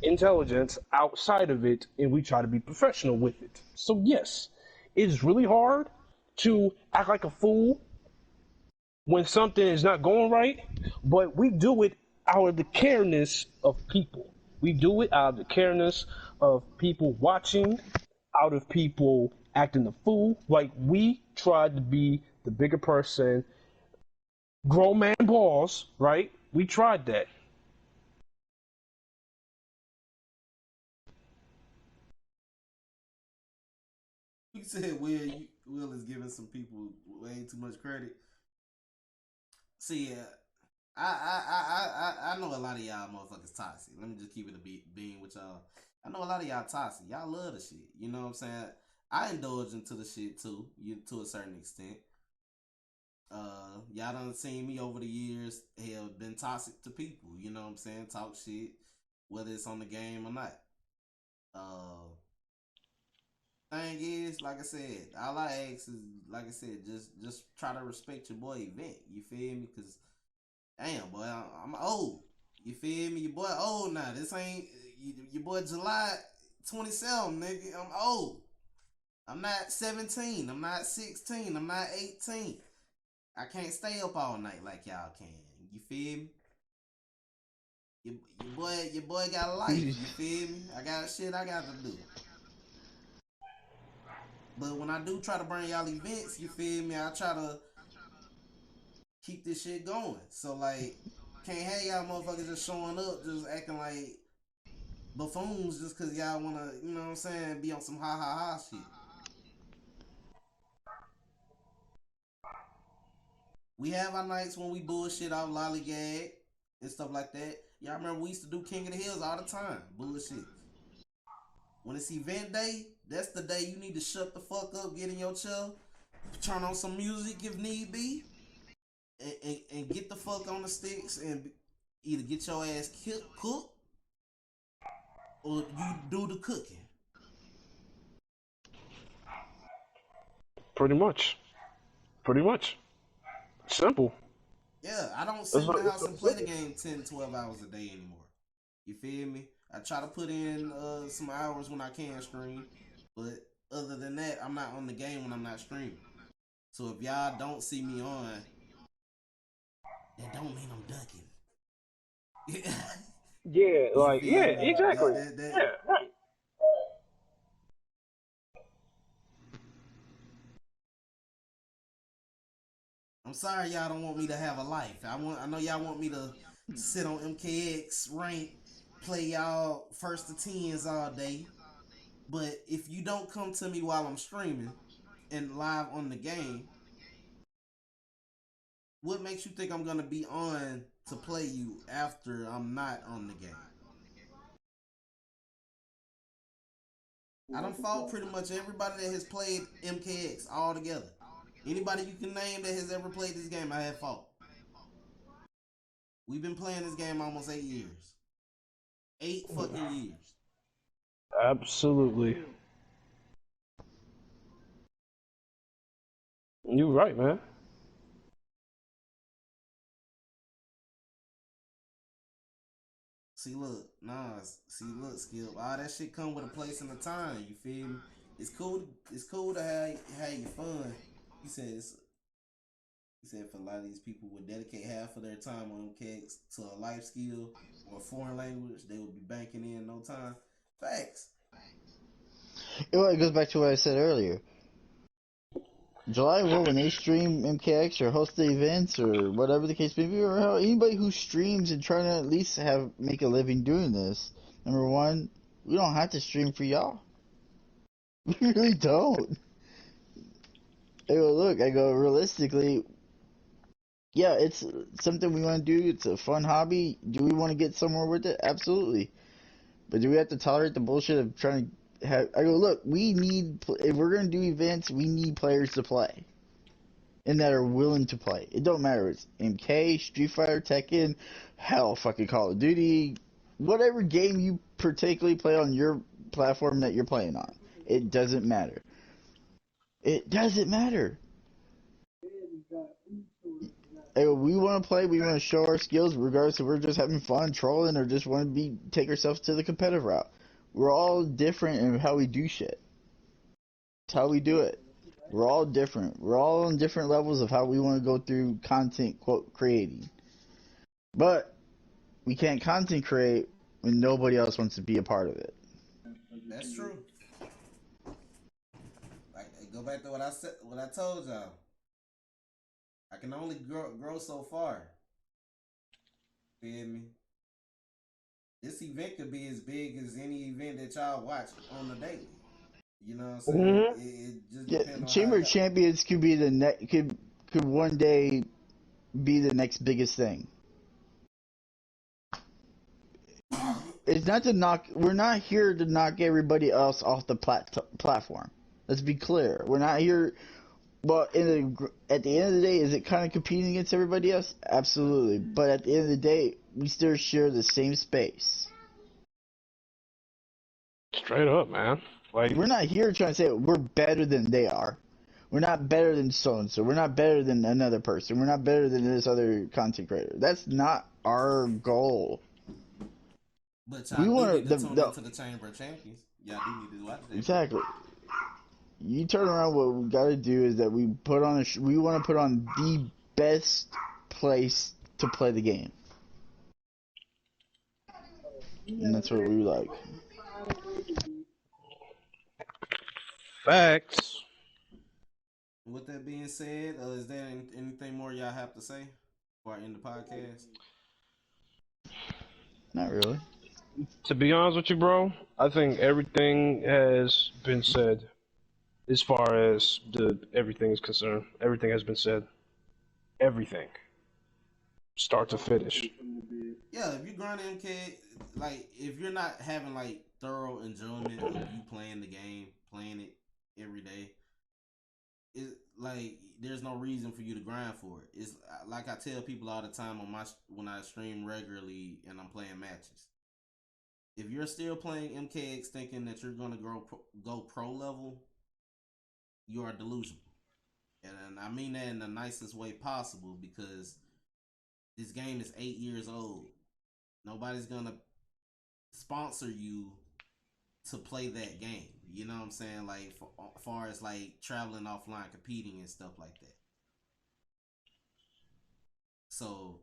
intelligence outside of it, and we try to be professional with it. So yes, it is really hard to act like a fool when something is not going right, but we do it out of the careness of people. We do it out of the careness of people watching, out of people acting the fool. Like we tried to be the bigger person, grown man balls, right? We tried that. You said Will is giving some people way too much credit. See, I know a lot of y'all motherfuckers toxic. Let me just keep it being with y'all. I know a lot of y'all toxic. Y'all love the shit. You know what I'm saying? I indulge into the shit too, to a certain extent. Y'all done seen me over the years have been toxic to people. You know what I'm saying? Talk shit, whether it's on the game or not. Uh, thing is, like I said, all I ask is, like I said, just try to respect your boy event. You feel me? Cause damn, boy, I'm old. You feel me? Your boy old now. This ain't your boy July 27, nigga. I'm old. I'm not 17. I'm not 16. I'm not 18. I can't stay up all night like y'all can. You feel me? Your boy got a life. You feel me? I got shit I got to do. But when I do try to bring y'all events, you feel me? I try to keep this shit going. So like, can't have y'all motherfuckers just showing up, just acting like buffoons just cause y'all wanna, you know what I'm saying, be on some ha ha ha shit. We have our nights when we bullshit off lollygag and stuff like that. Y'all remember we used to do King of the Hills all the time. Bullshit. When it's event day, that's the day you need to shut the fuck up, get in your chair, turn on some music if need be, and get the fuck on the sticks and either get your ass cooked or you do the cooking. Pretty much. Pretty much. Simple. Yeah, I don't sit That's in the what, house and play the simple. game 10, 12 hours a day anymore. You feel me? I try to put in some hours when I can stream, but other than that, I'm not on the game when I'm not streaming. So if y'all don't see me on, that don't mean I'm ducking. Yeah, You like, yeah, feel me? exactly. Yeah, right. I'm sorry y'all don't want me to have a life. I know y'all want me to sit on MKX rank, play y'all first to tens all day. But if you don't come to me while I'm streaming and live on the game, what makes you think I'm gonna be on to play you after I'm not on the game? I done fought pretty much everybody that has played MKX all together. Anybody you can name that has ever played this game, I have fought. We've been playing this game almost 8 years. 8 fucking years. Absolutely. You're right, man. See, look, Skip. All that shit come with a place and a time. You feel me? It's cool. It's cool to have your fun. He says. He said for a lot of these people would dedicate half of their time on MKX to a life skill or a foreign language, they would be banking in no time. Facts. It goes back to what I said earlier. July what when they stream MKX or host the events or whatever the case may be, or how anybody who streams and trying to at least make a living doing this. Number one, we don't have to stream for y'all. We really don't. I go, look, I go, realistically, yeah, it's something we want to do. It's a fun hobby. Do we want to get somewhere with it? Absolutely. But do we have to tolerate the bullshit of trying to have? I go, look, we need, if we're going to do events, we need players to play. And that are willing to play. It don't matter. It's MK, Street Fighter, Tekken, hell, fucking Call of Duty, whatever game you particularly play on your platform that you're playing on. It doesn't matter. It doesn't matter. Hey, we want to play. We want to show our skills, regardless if we're just having fun, trolling, or just want to take ourselves to the competitive route. We're all different in how we do shit. It's how we do it. We're all different. We're all on different levels of how we want to go through content, quote, creating. But we can't content create when nobody else wants to be a part of it. That's true. Like, go back to what I said, what I told y'all. I can only grow so far. Feel me? This event could be as big as any event that y'all watch on the daily. You know what I'm saying? Hmm. It just Yeah, depends on how Chamber of y'all. Champions could be could one day be the next biggest thing. It's not to knock. We're not here to knock everybody else off the platform. Let's be clear. We're not here. But at the end of the day, is it kind of competing against everybody else? Absolutely. But at the end of the day, we still share the same space. Straight up, man. Like, We're not here trying to say we're better than they are. We're not better than so and so. We're not better than another person. We're not better than this other content creator. That's not our goal. But We y'all do want need to to tune into the Chamber of Champions. Y'all do need to watch that shit. exactly. You turn around. What we got to do is that we put on we want to put on the best place to play the game, and that's what we like. Facts. With that being said, is there anything more y'all have to say before I end the podcast? Not really. To be honest with you, bro, I think everything has been said as far as the everything is concerned. Everything has been said. Everything, start to finish. Yeah, if you grind MK, like if you're not having like thorough enjoyment of you playing the game, playing it every day, it like there's no reason for you to grind for it. It's like I tell people all the time on my when I stream regularly and I'm playing matches. If you're still playing MKX thinking that you're gonna go pro level, you are delusional, and I mean that in the nicest way possible because this game is 8 years old. Nobody's gonna sponsor you to play that game. You know what I'm saying? Like, for, far as like traveling offline, competing and stuff like that. So,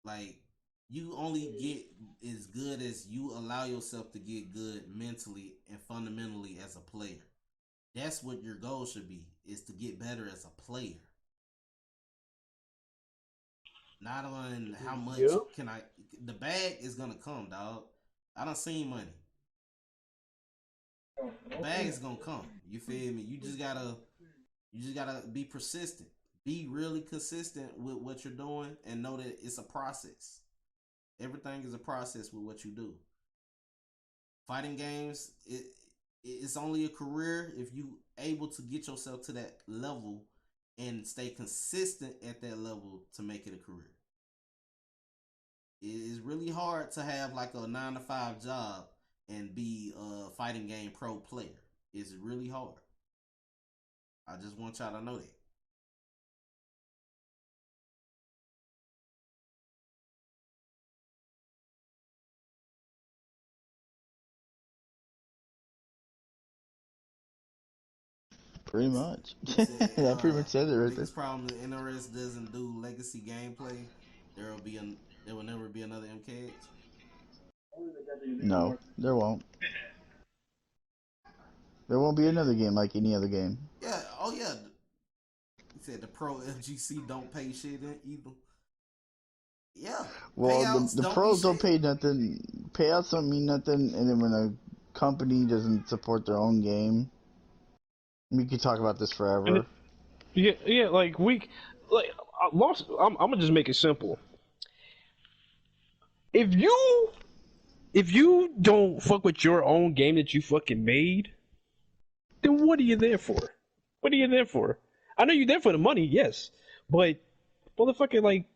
like, you only get as good as you allow yourself to get good mentally and fundamentally as a player. That's what your goal should be: is to get better as a player. Not on how much Yeah. can I. The bag is gonna come, dog. I done seen money. The bag is gonna come. You feel me? You just gotta be persistent. Be really consistent with what you're doing and know that it's a process. Everything is a process with what you do. Fighting games, it's only a career if you able to get yourself to that level and stay consistent at that level to make it a career. It is really hard to have like a 9 to 5 job and be a fighting game pro player. It's really hard. I just want y'all to know that. Pretty much. He said, That pretty much says it right there. biggest problem that NRS doesn't do legacy gameplay. There will never be another MKX. No, there won't. There won't be another game like any other game. Yeah, oh yeah. He said the pro FGC don't pay shit either. Yeah, Well, payouts the don't be pros don't shit. pay nothing. Payouts don't mean nothing. And then when a company doesn't support their own game, we could talk about this And forever. yeah, like like I lost. I'm gonna just make it simple. If you if you don't fuck with your own game that you fucking made, then what are you there for? What are you there for? I know you're there for the money, yes, but motherfucker, like,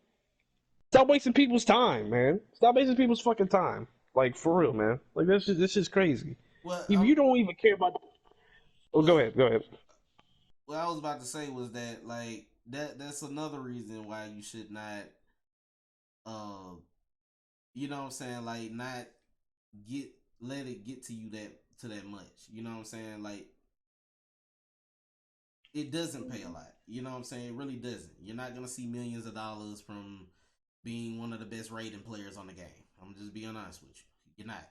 stop wasting people's time, man. Stop wasting people's fucking time. Like, for real, man. Like, this is crazy. Well, If you don't even care about, oh, well, go ahead. what I was about to say was that like that's another reason why you should not, uh, you know what I'm saying, like not get let it get to you that much. You know what I'm saying, like it doesn't pay a lot. You know what I'm saying? It really doesn't. You're not gonna see millions of dollars from being one of the best rating players on the game. I'm just being honest with you. You're not.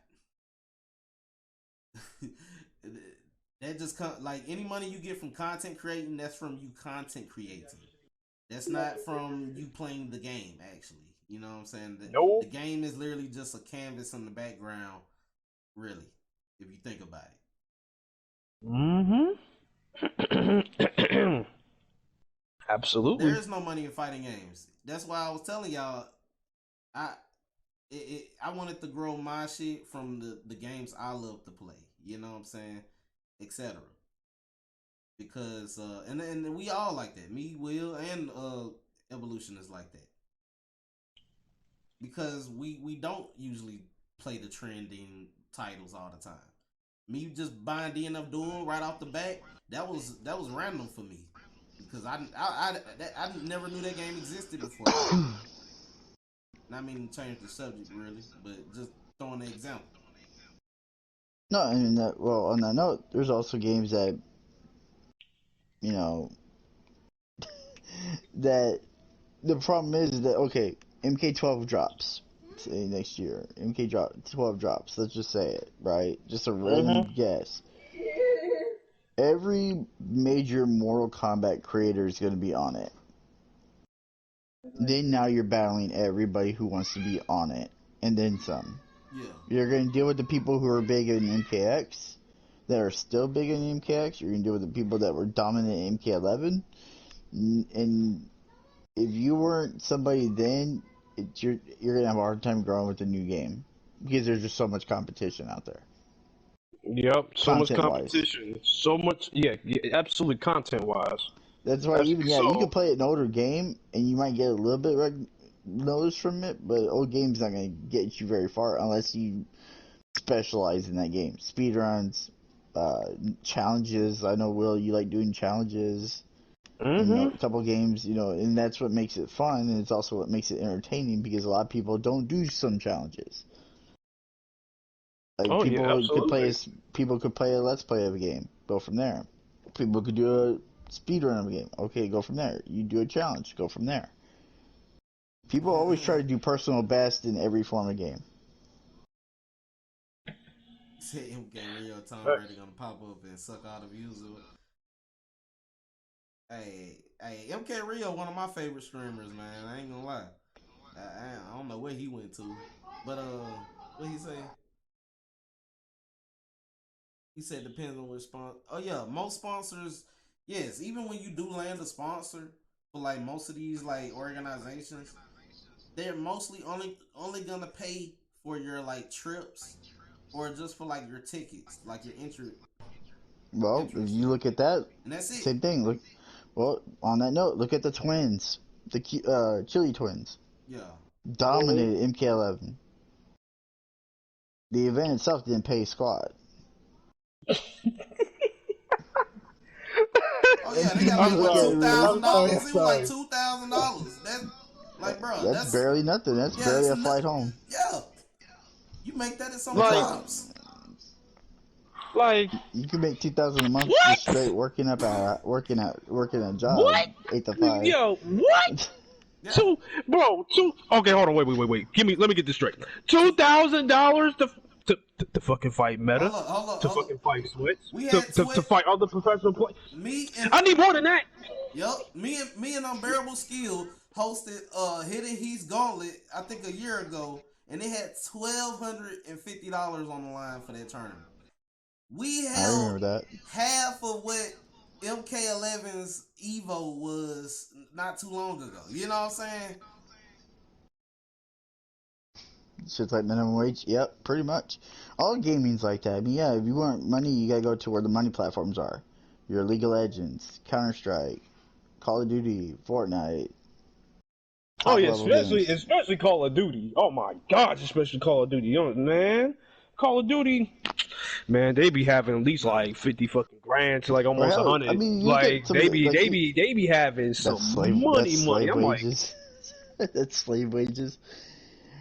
That just like any money you get from content creating, that's from you content creating. That's not from you playing the game. Actually, you know what I'm saying. The No. game is literally just a canvas in the background. Really, if you think about it. Mm-hmm. There Absolutely. is no money in fighting games. That's why I was telling y'all, I I wanted to grow my shit from the games I love to play. You know what I'm saying, etc. Because and we all like that. Me, Will, and Evolution is like that. Because we don't usually play the trending titles all the time. Me just buying DNF Duel right off the bat, that was random for me because I never knew that game existed before that. Not meaning to change the subject really, but just throwing an example. No, I mean that. Well, on that note, there's also games that you know, that the problem is that, okay, MK12 drops say next year. MK12 drops. Let's just say it, right? Just a random guess. Every major Mortal Kombat creator is going to be on it. Then now you're battling everybody who wants to be on it, and then some. Yeah. You're going to deal with the people who are big in MKX, that are still big in MKX. You're going to deal with the people that were dominant in MK11. And if you weren't somebody then, you're going to have a hard time growing with the new game. Because there's just so much competition out there. Yep, so much Content-wise. competition. So much, yeah, absolutely content-wise. That's why That's even, so. you could play an older game, and you might get a little bit notice from it, but old game's not going to get you very far unless you specialize in that game. Speedruns, challenges. I know, Will, you like doing challenges. In a couple games, and that's what makes it fun, and it's also what makes it entertaining, because a lot of people don't do some challenges. Like, Oh, yeah, absolutely. People could play a let's play of a game, go from there. People could do a speed run of a game. Okay, go from there. You do a challenge, go from there. People always try to do personal best in every form of game. Say MK Rio, Tom Brady gonna pop up and suck all the views of it. Hey, MK Rio, one of my favorite streamers, man. I ain't gonna lie. I don't know where he went to, but what he say? He said depends on which sponsor. Oh yeah, most sponsors, yes. Even when you do land a sponsor for like most of these like organizations, they're mostly only gonna pay for your like trips or just for like your tickets, like your entry. Well, if Interest, you look at that, and that's it. same thing. Well, on that note, look at the twins, the Chili twins. Yeah. Dominated MK11. The event itself didn't pay squat. Oh And yeah, they got people like look what at it $2,000. It was like Sorry. $2,000. That's like, bro, that's barely nothing. That's barely that's a flight home. yeah. You make that at some Like, jobs. like, You can make 2,000 a month just what? straight working a job, What? 8 to 5. Yo, what? Yeah. Okay, hold on, wait. Let me get this straight. $2,000 to fucking fight Meta, Hold to up. fucking fight Switch, We to, had to, to fight other professional players. me and I need more than that. me and Unbearable Skill hosted Hidden Heat's Gauntlet, I think a year ago, and they had $1,250 on the line for that tournament. We I held remember that. half of what MK11's Evo was not too long ago. You know what I'm saying? Shit's like minimum wage. Yep, pretty much. All gaming's like that. I mean, yeah, if you want money, you gotta go to where the money platforms are. Your League of Legends, Counter Strike, Call of Duty, Fortnite, Oh top yeah, level games. especially Call of Duty. Oh my gosh, especially Call of Duty. Man, Call of Duty, man, they be having at least like 50 fucking grand to like Or almost hell, I 100. mean, you look at Like some of the like they be having that's some that's money. slave I'm like, wages. That's slave wages.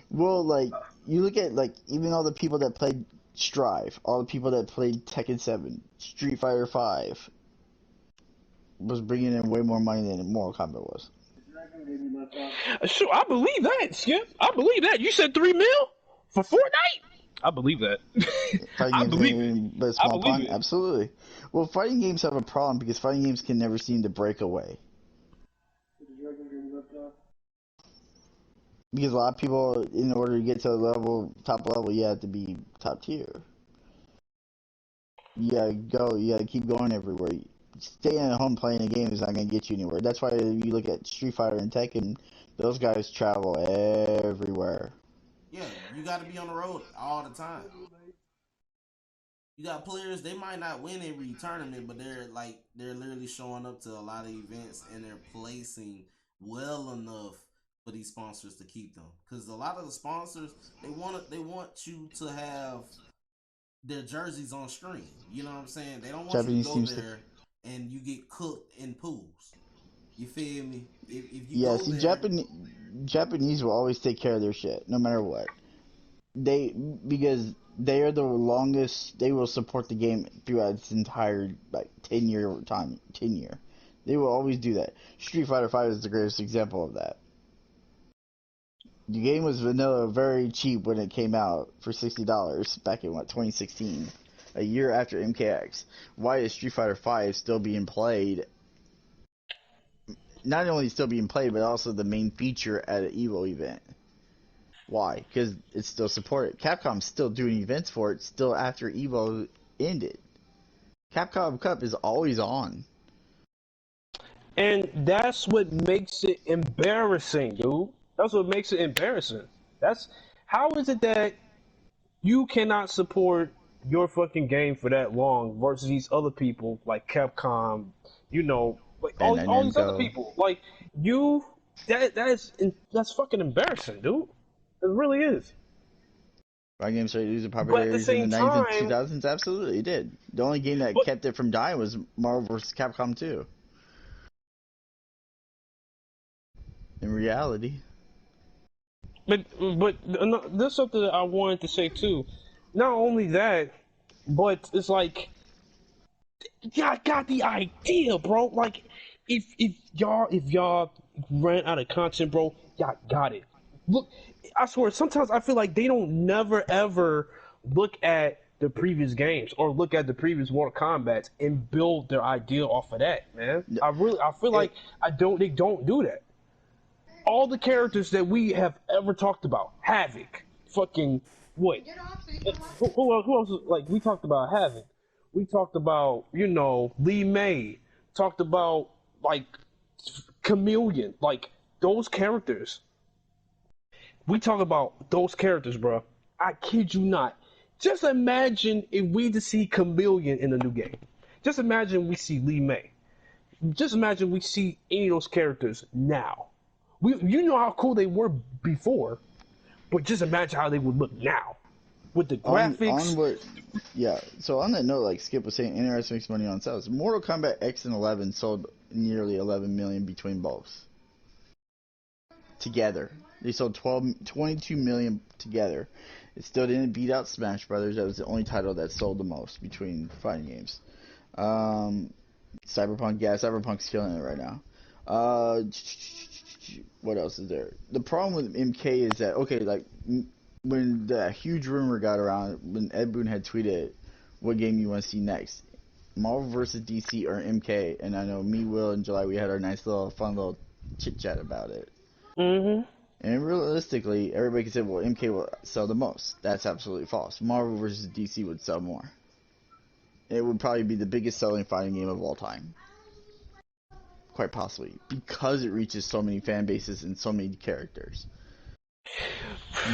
Well, like you look at like even all the people that played Strive, all the people that played Tekken 7, Street Fighter 5, was bringing in way more money than Mortal Kombat was. sure, I believe that, Skip. I believe that. You said 3 mil for Fortnite. I believe that. Fighting I games believe it. ain't but a I small believe pond, it. absolutely. Well, fighting games have a problem because fighting games can never seem to break away. Because a lot of people, in order to get to the top level, you have to be top tier. You gotta keep going everywhere. Staying at home playing a game is not gonna get you anywhere. That's why you look at Street Fighter and Tekken, those guys travel everywhere. Yeah, you got to be on the road all the time. You got players, they might not win every tournament, but they're literally showing up to a lot of events and they're placing well enough for these sponsors to keep them. Because a lot of the sponsors, they want you to have their jerseys on screen. You know what I'm saying? They don't want you to Japanese go teams, there and you get cooked in pools. You feel me? If you yeah. go See, there, Japanese will always take care of their shit, no matter what. They because they are the longest. They will support the game throughout its entire like 10-year time, 10-year. They will always do that. Street Fighter V is the greatest example of that. The game was vanilla, very cheap when it came out for $60 back in 2016, a year after MKX. Why is Street Fighter V still being played? Not only still being played, but also the main feature at an EVO event. Why? Because it's still supported. Capcom's still doing events for it, still after EVO ended. Capcom Cup is always on. And that's what makes it embarrassing, dude. That's what makes it embarrassing. That's how is it that you cannot support your fucking game for that long versus these other people like Capcom, like Bandai all these other Namco. people. Like you, that's fucking embarrassing, dude. It really is. Fighting games started losing But at the popularity in the same 90s and time, 2000s? Absolutely, it did. The only game that but kept it from dying was Marvel vs. Capcom 2. In reality. but there's something that I wanted to say too. Not only that, but it's like, yeah, I got the idea, bro. Like, if y'all ran out of content, bro, y'all got it. Look, I swear, sometimes I feel like they don't never ever look at the previous games or look at the previous Mortal Kombat and build their idea off of that, man. I feel like It, they don't do that. All the characters that we have ever talked about, Havoc, fucking what? Who else? Like we talked about Havoc. We talked about Lee May. Talked about like Chameleon. Like those characters. We talk about those characters, bro. I kid you not. Just imagine if we to see Chameleon in the new game. Just imagine we see Lee May. Just imagine we see any of those characters now. You know how cool they were before, but just imagine how they would look now with the on graphics. what, yeah. So on that note, like Skip was saying, NRS makes money on sales. Mortal Kombat X and 11 sold nearly 11 million between both. Together. They sold 22 million together. It still didn't beat out Smash Brothers. That was the only title that sold the most between fighting games. Cyberpunk, yeah, Cyberpunk's killing it right now. What else is there? The problem with MK is that, okay, like, when the huge rumor got around, when Ed Boon had tweeted what game you want to see next, Marvel vs. DC or MK, and I know me, Will, and July, we had our nice little fun little chit chat about it. Mm-hmm. And realistically, everybody can say, well, MK will sell the most. That's absolutely false. Marvel vs. DC would sell more. It would probably be the biggest selling fighting game of all time. Quite possibly. Because it reaches so many fan bases and so many characters.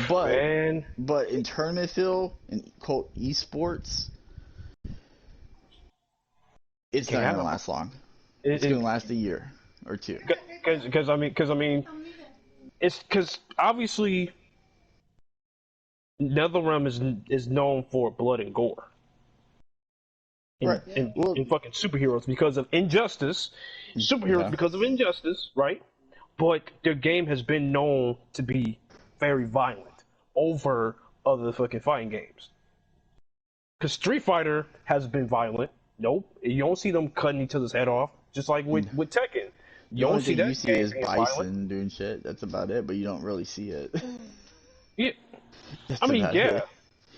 But Man, in tournament feel and quote esports, it's can't not gonna happen, bro. last long. It's It gonna last a year or two. because it's because obviously NetherRealm is known for blood and gore Right. Well, in fucking superheroes because of injustice, superheroes yeah. because of injustice, right? But their game has been known to be very violent over other fucking fighting games. Because Street Fighter has been violent. Nope, you don't see them cutting each other's head off, just like with Tekken. The You don't only see thing you that see game is being violent. Bison doing shit. That's about it, but you don't really see it. Yeah, I That's mean, about yeah. it.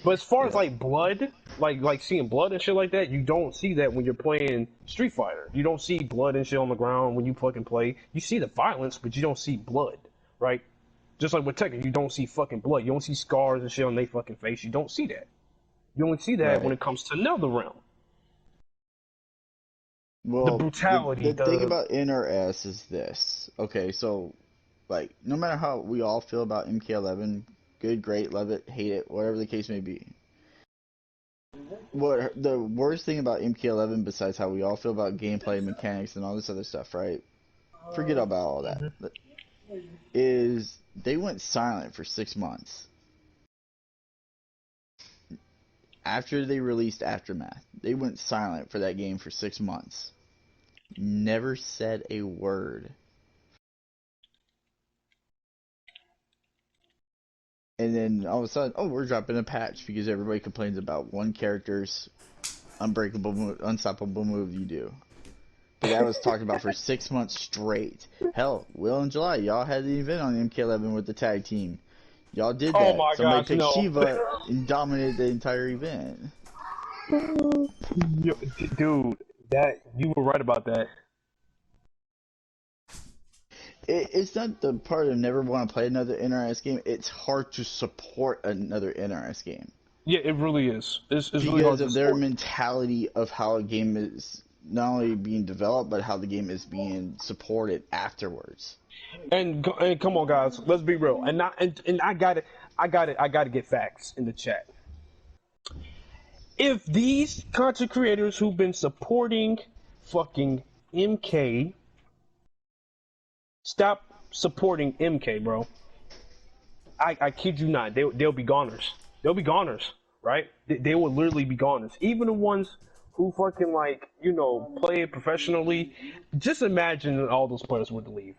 But as far as Yeah. like blood, like seeing blood and shit like that, you don't see that when you're playing Street Fighter. You don't see blood and shit on the ground when you fucking play. You see the violence, but you don't see blood, right? Just like with Tekken, you don't see fucking blood. You don't see scars and shit on their fucking face. You don't see that. You only see that when Right. it comes to NetherRealm. The Well, brutality, the thing the about NRS is this. Okay, so like no matter how we all feel about MK11, good, great, love it, hate it, whatever the case may be. What the worst thing about MK11, besides how we all feel about gameplay, mechanics, and all this other stuff, right? Forget about all that. Is they went silent for 6 months after they released Aftermath. They went silent for that game for 6 months. Never said a word. And then all of a sudden, oh, we're dropping a patch because everybody complains about one character's unbreakable, unstoppable move you do. That was talked about for 6 months straight. Hell, Will and July, y'all had the event on MK11 with the tag team. Y'all did Oh that. my Somebody gosh, picked no. Shiva and dominated the entire event. Yo, dude, that you were right about that. It's not the part of never want to play another NRS game. It's hard to support another NRS game. Yeah, it really is. It's really hard Because to of their support. mentality of how a game is not only being developed, but how the game is being supported afterwards. And come on, guys, let's be real. And I got it. I got it. I got to get facts in the chat. If these content creators who've been supporting fucking MK stop supporting MK, bro, I kid you not, they'll be goners. They'll be goners, right? They will literally be goners. Even the ones who fucking like, play it professionally. Just imagine all those players would leave.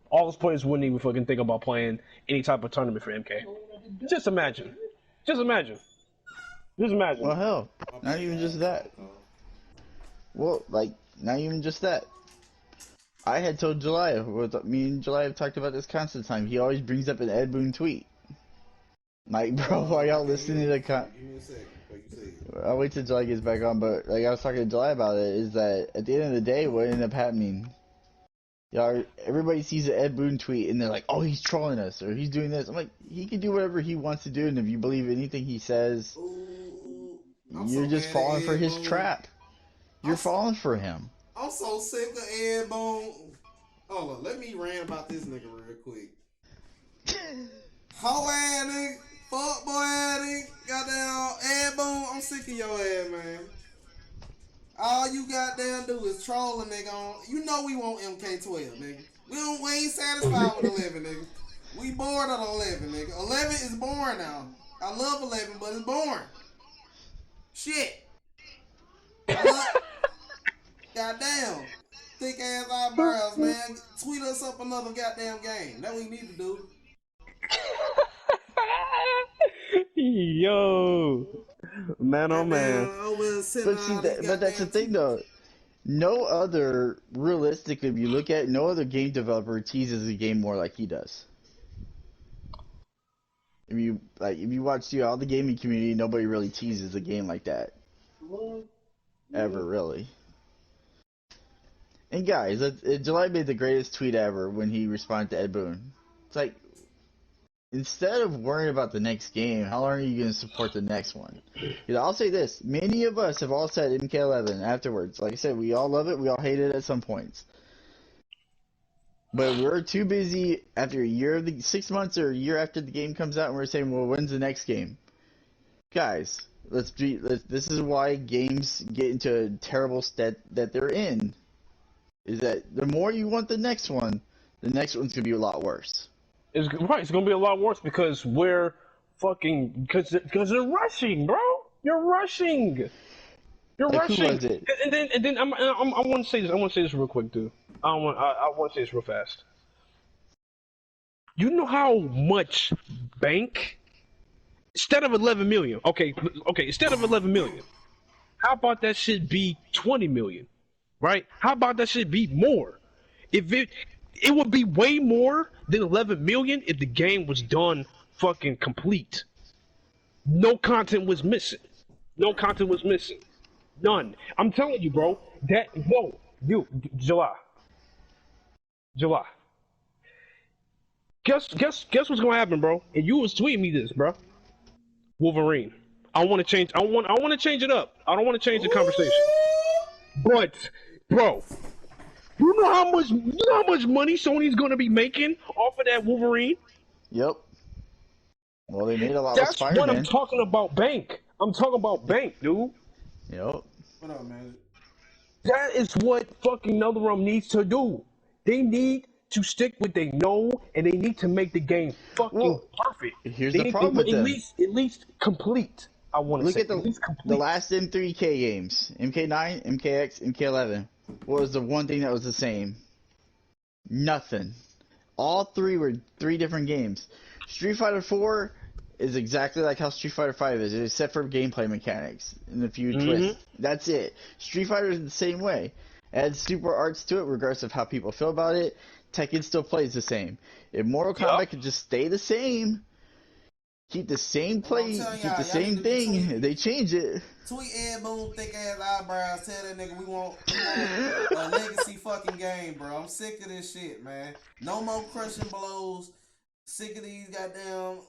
All those players wouldn't even fucking think about playing any type of tournament for MK. Just imagine. Just imagine. Just imagine. Well, hell, My not bad, even guys. just that. Phone call. Well, like, not even just that. I had told July, me and July have talked about this constant time. He always brings up an Ed Boon tweet. Like, bro, why y'all listening to the Give me a second. Like you said. I'll wait till July gets back on, but like I was talking to July about it, is that at the end of the day, what ended up happening, y'all, everybody sees an Ed Boon tweet and they're like, oh, he's trolling us or he's doing this. I'm like, he can do whatever he wants to do, and if you believe anything he says, Ooh, I'm you're so just mad falling at for Ed his Boon. trap. You're I'm falling for him. I'm so sick of Ed Boon. Hold on, let me rant about this nigga real quick. Hoe ass nigga, fuck boy ass nigga, goddamn Ed Boon, I'm sick of your ass, man. All you goddamn do is troll a nigga on. You know we want MK12, nigga. We ain't satisfied with 11, nigga. We bored of 11, nigga. 11 is boring now. I love 11, but it's boring. Shit. I love. Goddamn. Thick ass eyebrows, man. Tweet us up another goddamn game. That what we need to do. Yo, man, oh man. Goddamn, over sending But see, all these but that's the goddamn thing tweets. though. No other, realistically, if you look at it, no other game developer teases a game more like he does. If you watch all the gaming community, nobody really teases a game like that. Ever, really. And guys, July made the greatest tweet ever when he responded to Ed Boon. It's like, instead of worrying about the next game, how long are you going to support the next one? I'll say this. Many of us have all said MK11 afterwards. Like I said, we all love it. We all hate it at some points. But we're too busy after a year, 6 months or a year after the game comes out, and we're saying, well, when's the next game? Guys, this is why games get into a terrible state that they're in. Is that the more you want the next one's going to be a lot worse. It's right. It's gonna be a lot worse because we're fucking because they're rushing, bro. You're rushing. You're Like, who rushing. was it? And then I want to say this. I want to say this real quick, dude. I want to say this real fast. You know how much bank instead of 11 million? Okay. Instead of 11 million, how about that shit be 20 million? Right? How about that shit be more? If it would be way more than 11 million if the game was done fucking complete. No content was missing. No content was missing. None. I'm telling you, bro. July. July. Guess what's gonna happen, bro? And you was tweeting me this, bro. Wolverine. I want to change. I want to change it up. I don't want to change the conversation. But, bro, you know how much money Sony's gonna be making off of that Wolverine? Yep. Well, they made a lot with That's what I'm Spider-Man. talking about. Bank. I'm talking about bank, dude. Yep. What up, man? That is what fucking NetherRealm needs to do. They need to stick what they know, and they need to make the game fucking Well, perfect. here's They the need to, problem with at them. least complete. I want to Look say at at least the complete. last M3K games. MK9, MKX, MK11. What was the one thing that was the same? Nothing. All three were 3 different games. Street Fighter 4 is exactly like how Street Fighter 5 is, except for gameplay mechanics and a few twists. That's it. Street Fighter is the same way. Add super arts to it, regardless of how people feel about it. Tekken still plays the same. If Mortal Yup. Kombat could just stay the same, keep the same Well, I'm play, telling keep the y'all need same to be thing, they change it. tweet Ed Boon thick ass eyebrows. Tell that nigga we want a legacy fucking game, bro. I'm sick of this shit, man. No more crushing blows. Sick of these goddamn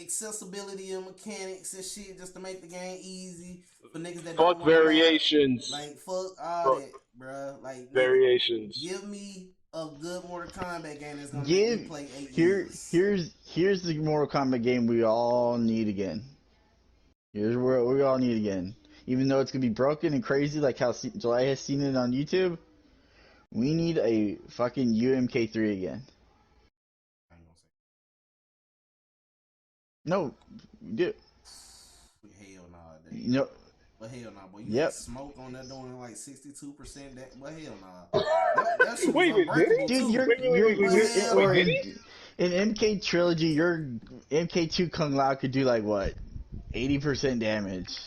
accessibility and mechanics and shit just to make the game easy for niggas that don't Fuck want to learn. variations. Like fuck all Fuck that, bro. Like nigga, variations. give me a good Mortal Kombat game that's gonna make me Give play 8 here years. here's the Mortal Kombat game we all need again. Here's what we all need again. Even though it's gonna be broken and crazy, like how July has seen it on YouTube, we need a fucking UMK3 again. I ain't gonna say No, dude. hell nah, dude. No. But hell nah, boy. You Yep. had smoke on that doing like 62%. That, but hell nah. That shit was Wait, did unbreakable he? Dude, too. in MK Trilogy, your MK2 Kung Lao could do like what? 80% damage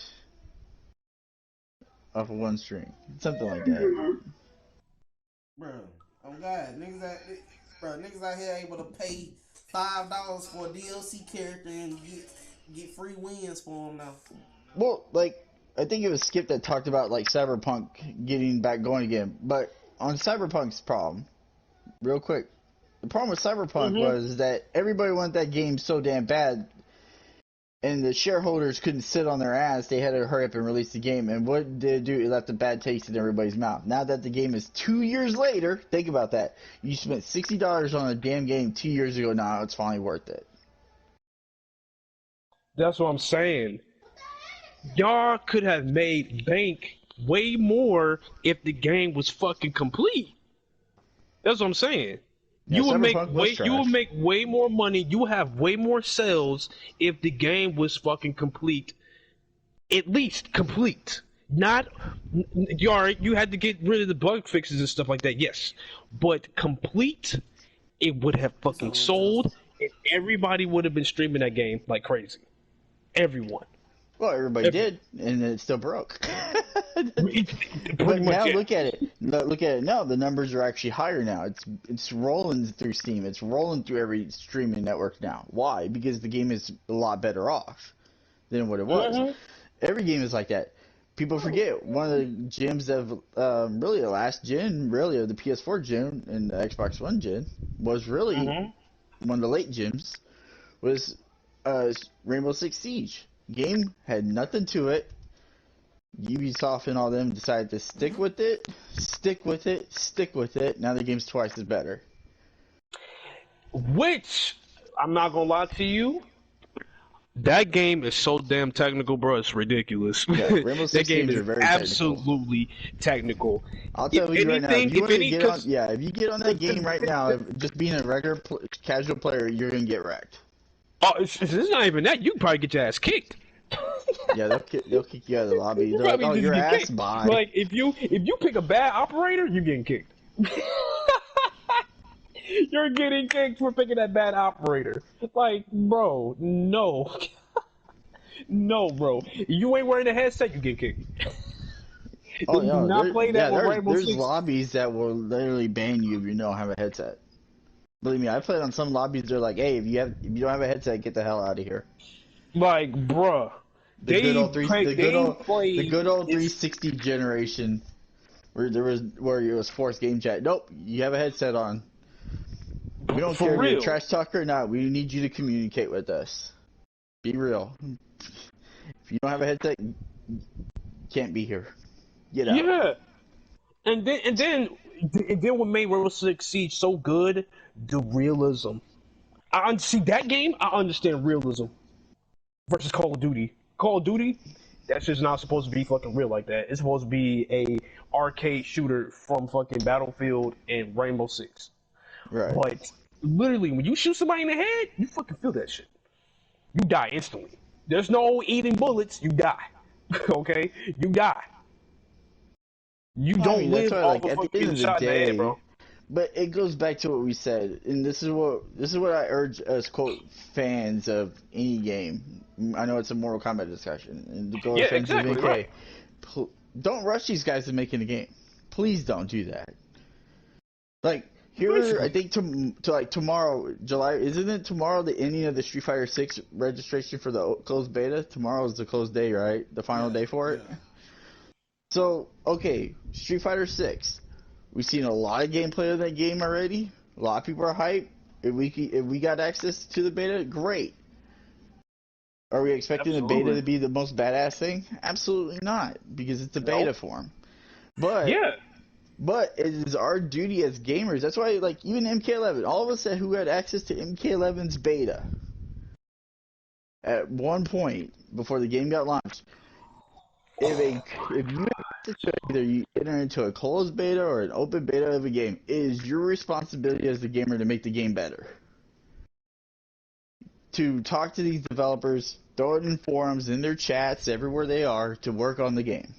off of one string. Something like that. Bro, oh god, niggas out here able to pay $5 for a DLC character and get free wins for them now. Well, like, I think it was Skip that talked about like Cyberpunk getting back going again. But on Cyberpunk's problem, real quick, the problem with Cyberpunk was that everybody wanted that game so damn bad, and the shareholders couldn't sit on their ass. They had to hurry up and release the game. And what did it do? It left a bad taste in everybody's mouth. Now that the game is 2 years later, think about that. You spent $60 on a damn game 2 years ago. Now it's finally worth it. That's what I'm saying. Y'all could have made bank way more if the game was fucking complete. That's what I'm saying. Yeah, Cyberpunk was trash. You would make way more money. You would have way more sales if the game was fucking complete. At least complete. Not you had to get rid of the bug fixes and stuff like that. Yes, but complete. It would have fucking sold, and everybody would have been streaming that game like crazy. Everyone. Well, everybody did, and it still broke. But now look at it. Look at it now. The numbers are actually higher now. It's rolling through Steam. It's rolling through every streaming network now. Why? Because the game is a lot better off than what it was. Every game is like that. People forget one of the gems of really the last gen, really of the PS4 gen and the Xbox One gen was really one of the late gems was Rainbow Six Siege. Game had nothing to it. Ubisoft and all them decided to stick with it. Now the game's twice as better. Which, I'm not gonna lie to you, that game is so damn technical, bro. It's ridiculous. Yeah, Rainbow Six that game games is are very absolutely technical. I'll tell you right now, if you get on that game right now, just being a regular casual player, you're gonna get wrecked. Oh, it's not even that. You can probably get your ass kicked. Yeah, they'll kick you out of the lobby. They're like, Probably oh, just your get ass, kicked. bye. Like if you pick a bad operator, you're getting kicked. You're getting kicked for picking that bad operator. Like, bro, no. No, bro. You ain't wearing a headset, you get kicked. Oh, Do yeah, not play that with Rainbow there's Six. lobbies that will literally ban you if you don't have a headset. Believe me, I played on some lobbies. They're like, hey, if you don't have a headset, get the hell out of here. Like, bruh. The good old 360 360 generation, where it was forced game chat. Nope, you have a headset on. We don't care if you're a trash talker or not. We need you to communicate with us. Be real. If you don't have a headset, you can't be here. Get out. Yeah. And then what made Rainbow Six Siege so good, the realism. I see that game, I understand realism versus Call of Duty. Call of Duty, that's just not supposed to be fucking real like that. It's supposed to be a arcade shooter from fucking Battlefield and Rainbow Six. Right. But literally, when you shoot somebody in the head, you fucking feel that shit. You die instantly. There's no eating bullets. You die. Okay, you die. You don't live off of fucking getting shot in the head, bro. But it goes back to what we said, and this is what I urge us quote fans of any game. I know it's a Mortal Kombat discussion, and to go fans of MK. Right. Don't rush these guys to making the game. Please don't do that. Like, here, Basically. I think to like tomorrow, July, isn't it tomorrow the ending of the Street Fighter 6 registration for the closed beta? Tomorrow is the closed day, right? The final Yeah, day for it? yeah. So, okay, Street Fighter 6. We've seen a lot of gameplay of that game already. A lot of people are hyped. If we got access to the beta, great. Are we expecting the beta Absolutely. to be the most badass thing? Absolutely not, because it's a beta No. form. But Yeah. it is our duty as gamers. That's why, like, even MK11, all of us who had access to MK11's beta at one point before the game got launched, if you have to either you enter into a closed beta or an open beta of a game, it is your responsibility as the gamer to make the game better. To talk to these developers, throw it in forums, in their chats, everywhere they are, to work on the game.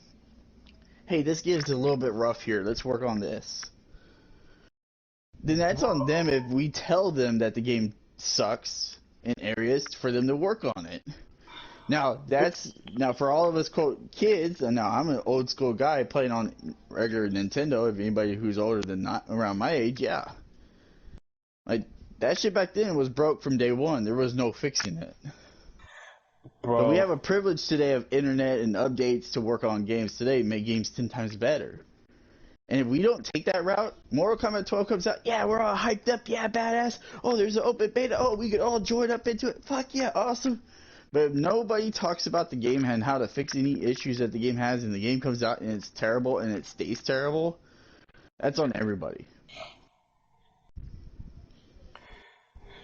Hey, this game's a little bit rough here. Let's work on this. Then that's on them if we tell them that the game sucks in areas for them to work on it. Now for all of us quote kids, and now I'm an old school guy playing on regular Nintendo. If anybody who's older than not around my age, yeah, like that shit back then was broke from day one. There was no fixing it. But we Bro. have a privilege today of internet and updates to work on games today, make games 10 times better. And if we don't take that route, Mortal Kombat 12 comes out, yeah, we're all hyped up, yeah, badass. Oh, there's an open beta. Oh, we could all join up into it. Fuck yeah, awesome. But if nobody talks about the game and how to fix any issues that the game has, and the game comes out and it's terrible and it stays terrible, that's on everybody.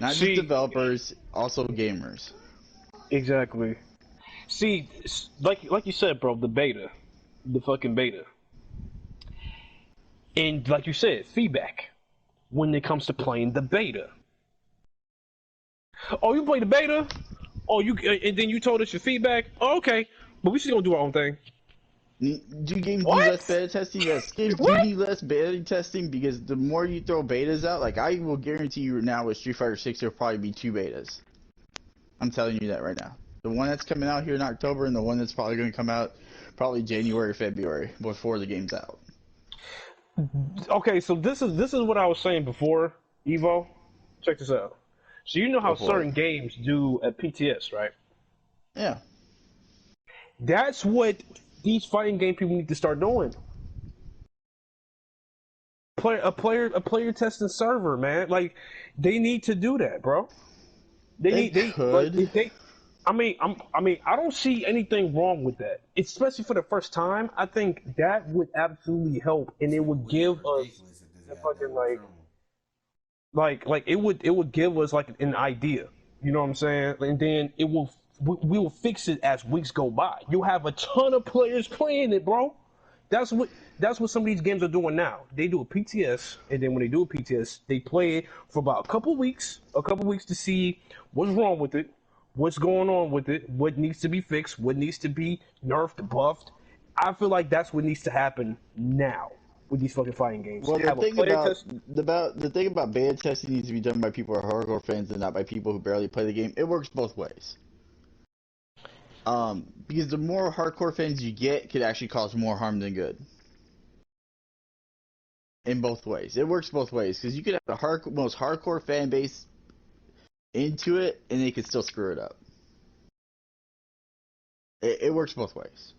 Not just See, developers, also gamers. exactly. See, like you said, bro, the fucking beta, and like you said, feedback when it comes to playing the beta. Oh, you play the beta? Oh, and then you told us your feedback. Oh, okay, but we still gonna do our own thing. Do games need less What? beta testing? Yes, games do What? need less beta testing because the more you throw betas out, like I will guarantee you now with Street Fighter 6, there'll probably be 2 betas. I'm telling you that right now. The one that's coming out here in October and the one that's probably going to come out probably January, February before the game's out. Okay, so this is what I was saying before, Evo. Check this out. So you know Go how for it. certain games do a PTS, right? Yeah. That's what these fighting game people need to start doing. A player testing server, man. Like they need to do that, bro. They They like could. if they. I don't see anything wrong with that, especially for the first time. I think that would absolutely help, and It's it would way give us ridiculous at this the fucking goddamn trouble. it would give us like an idea. You know what I'm saying? And then we will fix it as weeks go by. You'll have a ton of players playing it, bro. That's what that's what some of these games are doing now. They do a PTS, and then when they do a PTS, they play it for about a couple weeks to see what's wrong with it, what's going on with it, what needs to be fixed, what needs to be nerfed, buffed. I feel like that's what needs to happen now with these fucking fighting games. Well, Have a player test. the thing about beta testing needs to be done by people who are hardcore fans and not by people who barely play the game. It works both ways. Because the more hardcore fans you get, could actually cause more harm than good. In both ways, it works both ways because you could have the most hardcore fan base into it, and they could still screw it up. It works both ways.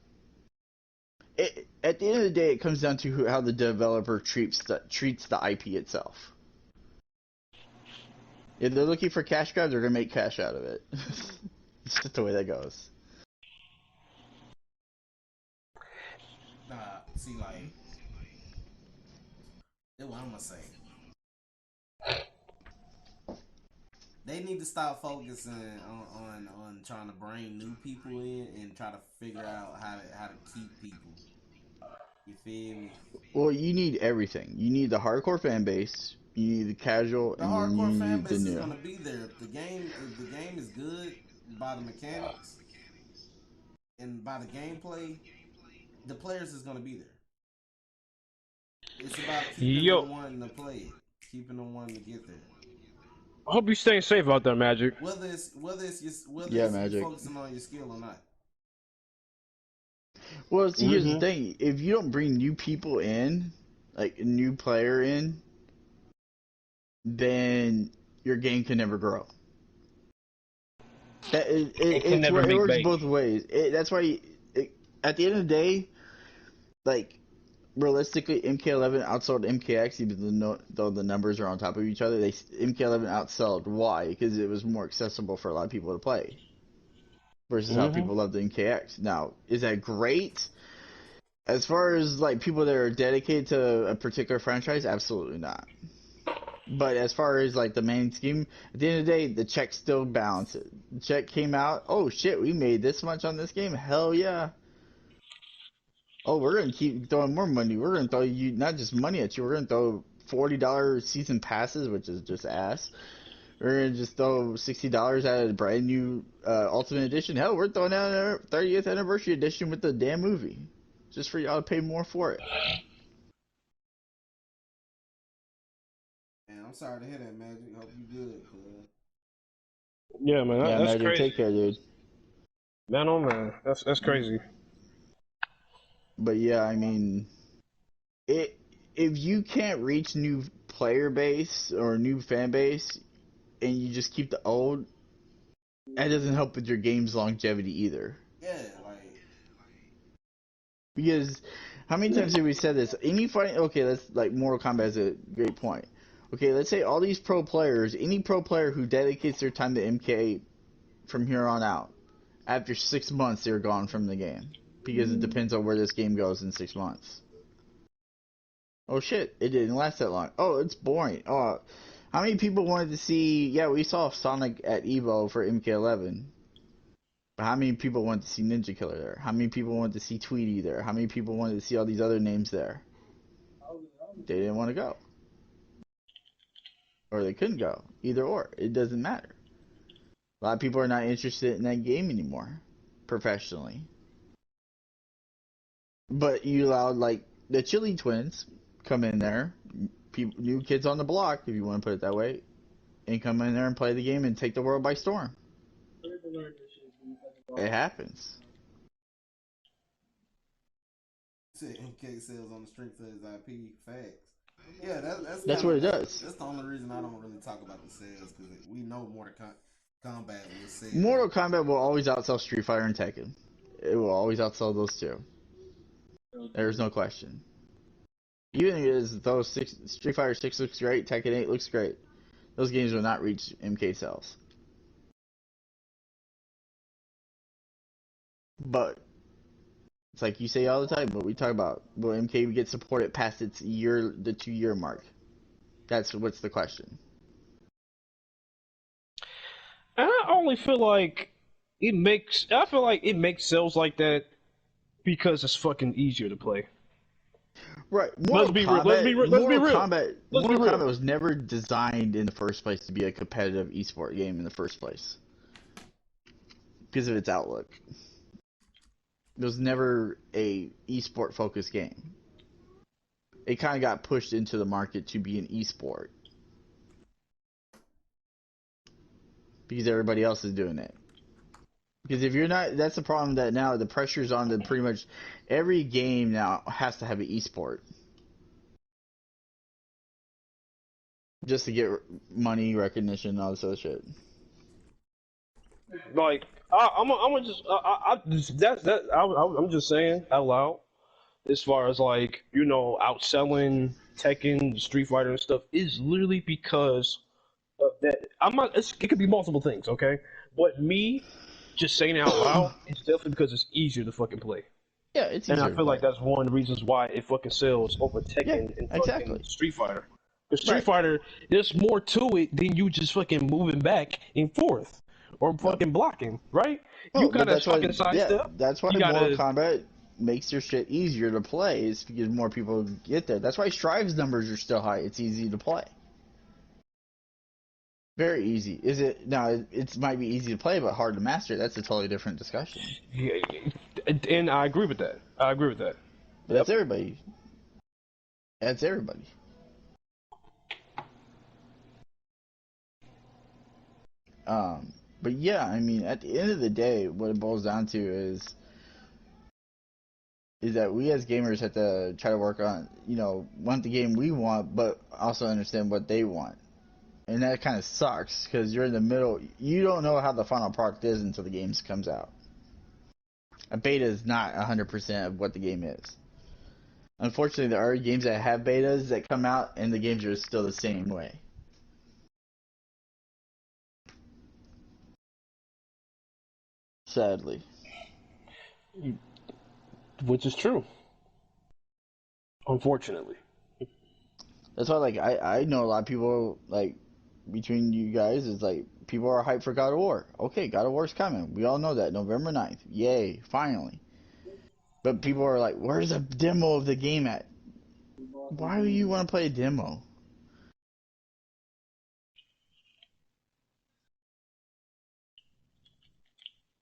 At the end of the day, it comes down to how the developer treats the IP itself. If they're looking for cash grab, they're gonna make cash out of it. It's just the way that goes. Nah, see, like, that's what I'm gonna say. They need to stop focusing on trying to bring new people in and try to figure out how to keep people. You feel me? Well, you need everything. You need the hardcore fan base, you need the casual, The and then you hardcore fan need the base is new. gonna be there. If the game is good by the mechanics and by the gameplay, the players is gonna be there. It's about keeping Yo, them wanting to play it, keeping them wanting to get there. I hope you're staying safe out there, Magic. Whether Yeah, it's you Magic. focusing on your skill or not. Well, see, here's the Mm-hmm. thing: if you don't bring new people in, like a new player in, then your game can never grow. That It can it's never it make works bank. both ways. That's why at the end of the day, like realistically, MK11 outsold MKX, even though the numbers are on top of each other. MK11 outsold. Why? Because it was more accessible for a lot of people to play versus how Hmm. people love the MKX. Now, is that great? As far as like people that are dedicated to a particular franchise, absolutely not. But as far as like the main scheme, at the end of the day, the check still balanced. The check came out. Oh shit, we made this much on this game. Hell yeah. Oh, we're gonna keep throwing more money. We're gonna throw you not just money at you. We're gonna throw $40 season passes, which is just ass. We're gonna just throw $60 at a brand new Ultimate Edition. Hell, we're throwing out a 30th anniversary edition with the damn movie, just for y'all to pay more for it. Man, I'm sorry to hear that, Magic. Hope you good, cuz. Yeah, man, Yeah, that's Magic, take crazy. care, dude. Man, oh man, that's crazy. But yeah, I mean, it if you can't reach new player base or new fan base, and you just keep the old, that doesn't help with your game's longevity either. Yeah, like Because how many times have we said this? Any fight, okay, that's like Mortal Kombat is a great point. Okay, let's say all these pro players, any pro player who dedicates their time to MK from here on out, after 6 months they're gone from the game because it depends on where this game goes in 6 months. Oh shit, it didn't last that long. Oh, it's boring. Oh, how many people wanted to see? Yeah, we saw Sonic at Evo for MK11. But how many people wanted to see Ninja Killer there? How many people wanted to see Tweety there? How many people wanted to see all these other names there? They didn't want to go. Or they couldn't go. Either or. It doesn't matter. A lot of people are not interested in that game anymore. Professionally. But you allowed, like, the Chili Twins come in there. People, new kids on the block, if you want to put it that way. And come in there and play the game and take the world by storm. It happens. said MK sells on the strength of his IP. Facts. Yeah, that's That's kind what of it does. that's the only reason I don't really talk about the sales because we know Kombat will sell. Mortal Kombat will always outsell Street Fighter and Tekken. It will always outsell those two. There's no question. Even as those Street Fighter 6 looks great, Tekken 8 looks great, those games will not reach MK sales. But it's like you say all the time, but we talk about will MK get supported past its the 2 year mark? That's what's the question. And I only feel like I feel like it makes sales like that because it's fucking easier to play. Right, Let's be real. Let's be real. Let's be real. Let's be Mortal real. Kombat was never designed in the first place to be a competitive esport game in the first place because of its outlook. It was never a esport focused game. It kind of got pushed into the market to be an esport because everybody else is doing it. Because if you're not, that's the problem that now the pressure's on to pretty much every game now has to have an esport just to get money, recognition, all this other shit. Like I'm just I'm just saying out loud. As far as like outselling Tekken, Street Fighter, and stuff is literally because of that. It could be multiple things, okay? But me just saying it out loud, it's definitely because it's easier to fucking play. Yeah, it's And I easier to feel like play. that's one of the reasons why it fucking sells over Yeah, Tekken and fucking exactly. Street Fighter. Because Street Right. Fighter, there's more to it than you just fucking moving back and forth or No. fucking blocking, right? You Oh, but gotta that's why. fucking Yeah, sidestep. that's why You Mortal gotta. Kombat makes your shit easier to play. Is because more people get there. That's why Strive's numbers are still high. It's easy to play. Very easy. Is it now? It might be easy to play, but hard to master. That's a totally different discussion. Yeah, and I agree with that. I agree with that. But Yep. that's everybody. That's everybody. But yeah, I mean, at the end of the day, what it boils down to is is that we as gamers have to try to work on, want the game we want, but also understand what they want. And that kind of sucks because you're in the middle. You don't know how the final product is until the game comes out. A beta is not 100% of what the game is. Unfortunately, there are games that have betas that come out and the games are still the same way. Sadly. Which is true. Unfortunately. That's why, like, I know a lot of people, like, between you guys, is like, people are hyped for God of War. Okay, God of War's coming. We all know that. November 9th. Yay, finally. But people are like, where's a demo of the game at? Why do you want to play a demo?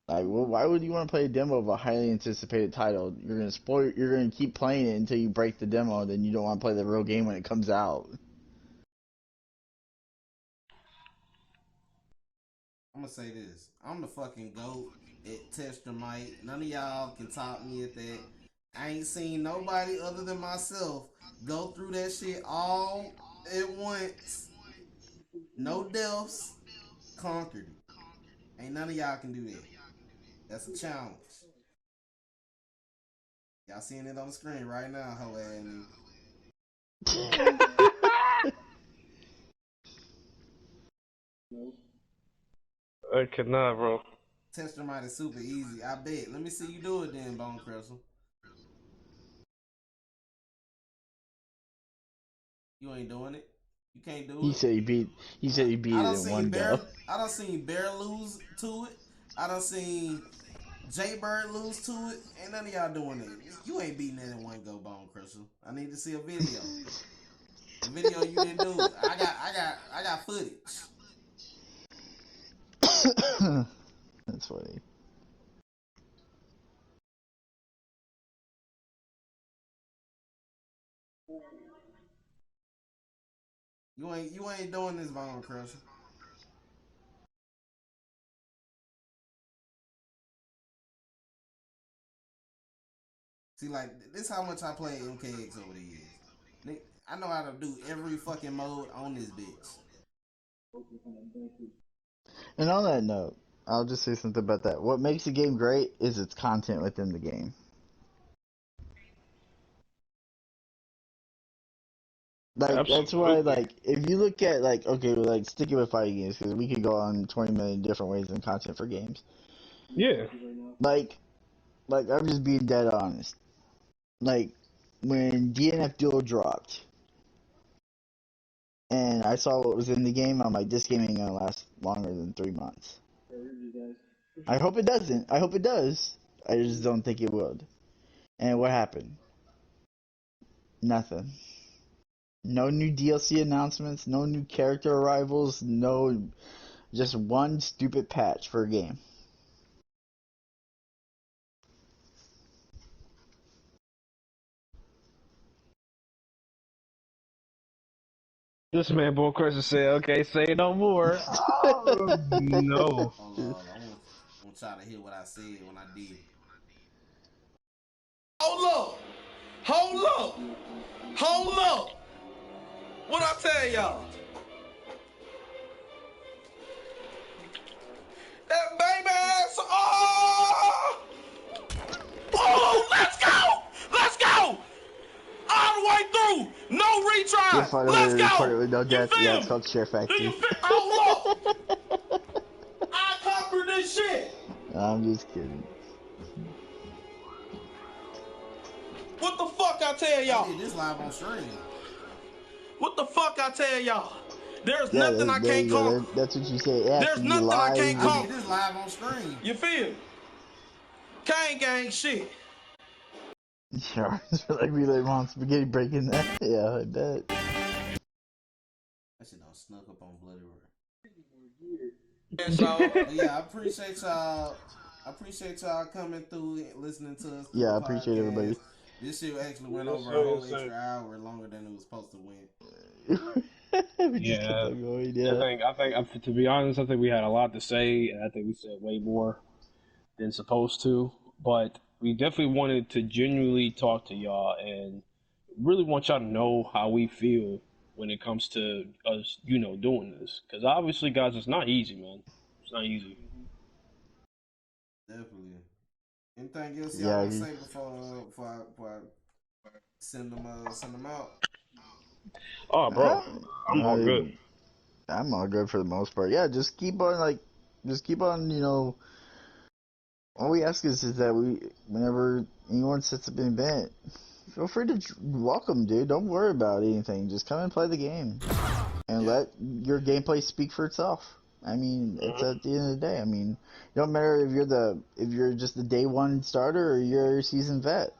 Like, well, why would you want to play a demo of a highly anticipated title? You're gonna spoil. You're gonna keep playing it until you break the demo, and then you don't want to play the real game when it comes out. I'm gonna say this. I'm the fucking GOAT at Tester Mike. None of y'all can top me at that. I ain't seen nobody other than myself go through that shit all at once. No deaths. Conquered it. Ain't none of y'all can do that. That's a challenge. Y'all seeing it on the screen right now, ho ass I cannot, bro. Tester Mite is super easy. I bet. Let me see you do it then, Bone Crystal. You ain't doing it. You can't do it. He said he beat. He said he beat I it done in seen one go. I done seen Bear lose to it. I done seen Jaybird lose to it. Ain't none of y'all doing it. You ain't beating that in one go, Bone Crystal. I need to see a video. A video you didn't do it. I got footage. That's funny. You ain't doing this, Bone Crystal. See, like, this how much I play MKX over the years. I know how to do every fucking mode on this bitch. And on that note, I'll just say something about that. What makes the game great is its content within the game. Like, that's why, Absolutely. like, if you look at, like, okay, like, sticking with fighting games, because we could go on 20 million different ways in content for games. Yeah. Like, I'm just being dead honest. Like, when DNF Duel dropped, and I saw what was in the game, I'm like, this game ain't gonna last longer than 3 months. I hope it doesn't. I hope it does. I just don't think it would. And what happened? Nothing. No new DLC announcements, no new character arrivals, no, just one stupid patch for a game. This man, Bull Crusher, said, okay, say no more. Oh, no. Hold on, I want y'all to hear what I said when I did it. Hold up! Hold up! Hold up! What I tell y'all? That baby ass. Oh! Oh! Let's go! Let's go! All the way through. No You'll retries. find a way to Let's report it go. with no You death. Yeah, feel it's me? called Share Do you Factory. feel? Hold up! I conquered this shit. I'm just kidding. What the fuck I tell I y'all? did this live on stream. What the fuck I tell y'all? There's Yeah, nothing I there can't you go. conquer. That's what you say. It has to There's be nothing I can't live. I And, did conquer. this live on stream. You feel me? Gang gang shit. sure, it's like we like Mom Spaghetti breaking that. Yeah, I bet. That shit don't snuck up on Bloody Roar. And so But yeah, I appreciate y'all. I appreciate y'all coming through and listening to us through Yeah, the I appreciate podcast. everybody. This shit actually went Yes, over a sir, whole yes, sir. extra hour longer than it was supposed to win. We just kept Yeah. on going, I yeah. think, to be honest, I think we had a lot to say, and I think we said way more than supposed to. But We definitely wanted to genuinely talk to y'all and really want y'all to know how we feel when it comes to us, doing this. Because obviously, guys, it's not easy, man. It's not easy. Definitely. Anything else y'all Yeah, want to say before I send them out? Oh, bro, I'm all I, good. I'm all good for the most part. Yeah, just keep on, all we ask is that whenever anyone sets up an event, feel free to welcome, dude. Don't worry about anything. Just come and play the game and Yeah. let your gameplay speak for itself. I mean, it's Mhm. at the end of the day. I mean, it don't matter if you're just the day one starter or you're a seasoned vet.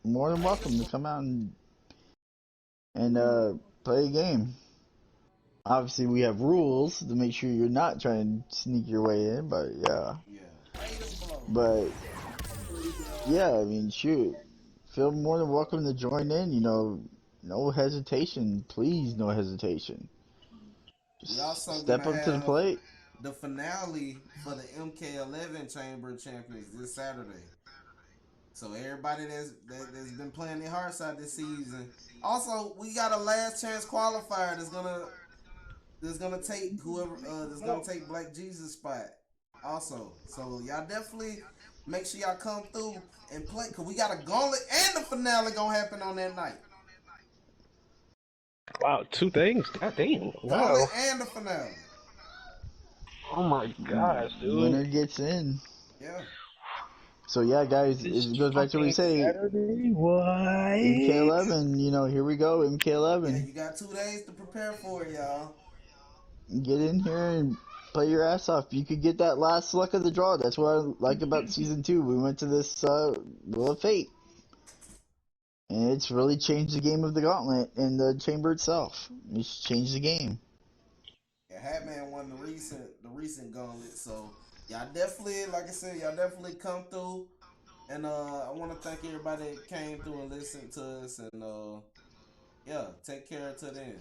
More than welcome to come out and play a game. Obviously, we have rules to make sure you're not trying to sneak your way in, but yeah. Yeah. Way to blow. But yeah, I mean, shoot. Feel more than welcome to join in, no hesitation. Please, no hesitation. We Just also step gonna up to the have plate. the finale for the MK11 Chamber Champions this Saturday. So everybody that's been playing their hearts out this season. Also, we got a last chance qualifier that's gonna take whoever that's gonna take Black Jesus spot. Also, so y'all definitely make sure y'all come through and play, cause we got a gauntlet and the finale gonna happen on that night. Wow, two things. God damn. Gauntlet Wow. and the finale. Oh my gosh, dude. Winner gets in. Yeah. So yeah, guys, This it goes back to what we fucking say. Saturday? What? MK11, here we go. Yeah, MK11. you got 2 days to prepare for it, y'all. Get in here and play your ass off. You could get that last luck of the draw. That's what I like about season 2. We went to this Wheel of Fate, and it's really changed the game of the Gauntlet and the chamber itself. It's changed the game. Yeah, Hatman won the recent gauntlet, so y'all definitely, like I said, y'all definitely come through. And I want to thank everybody that came through and listened to us. And yeah, take care till then.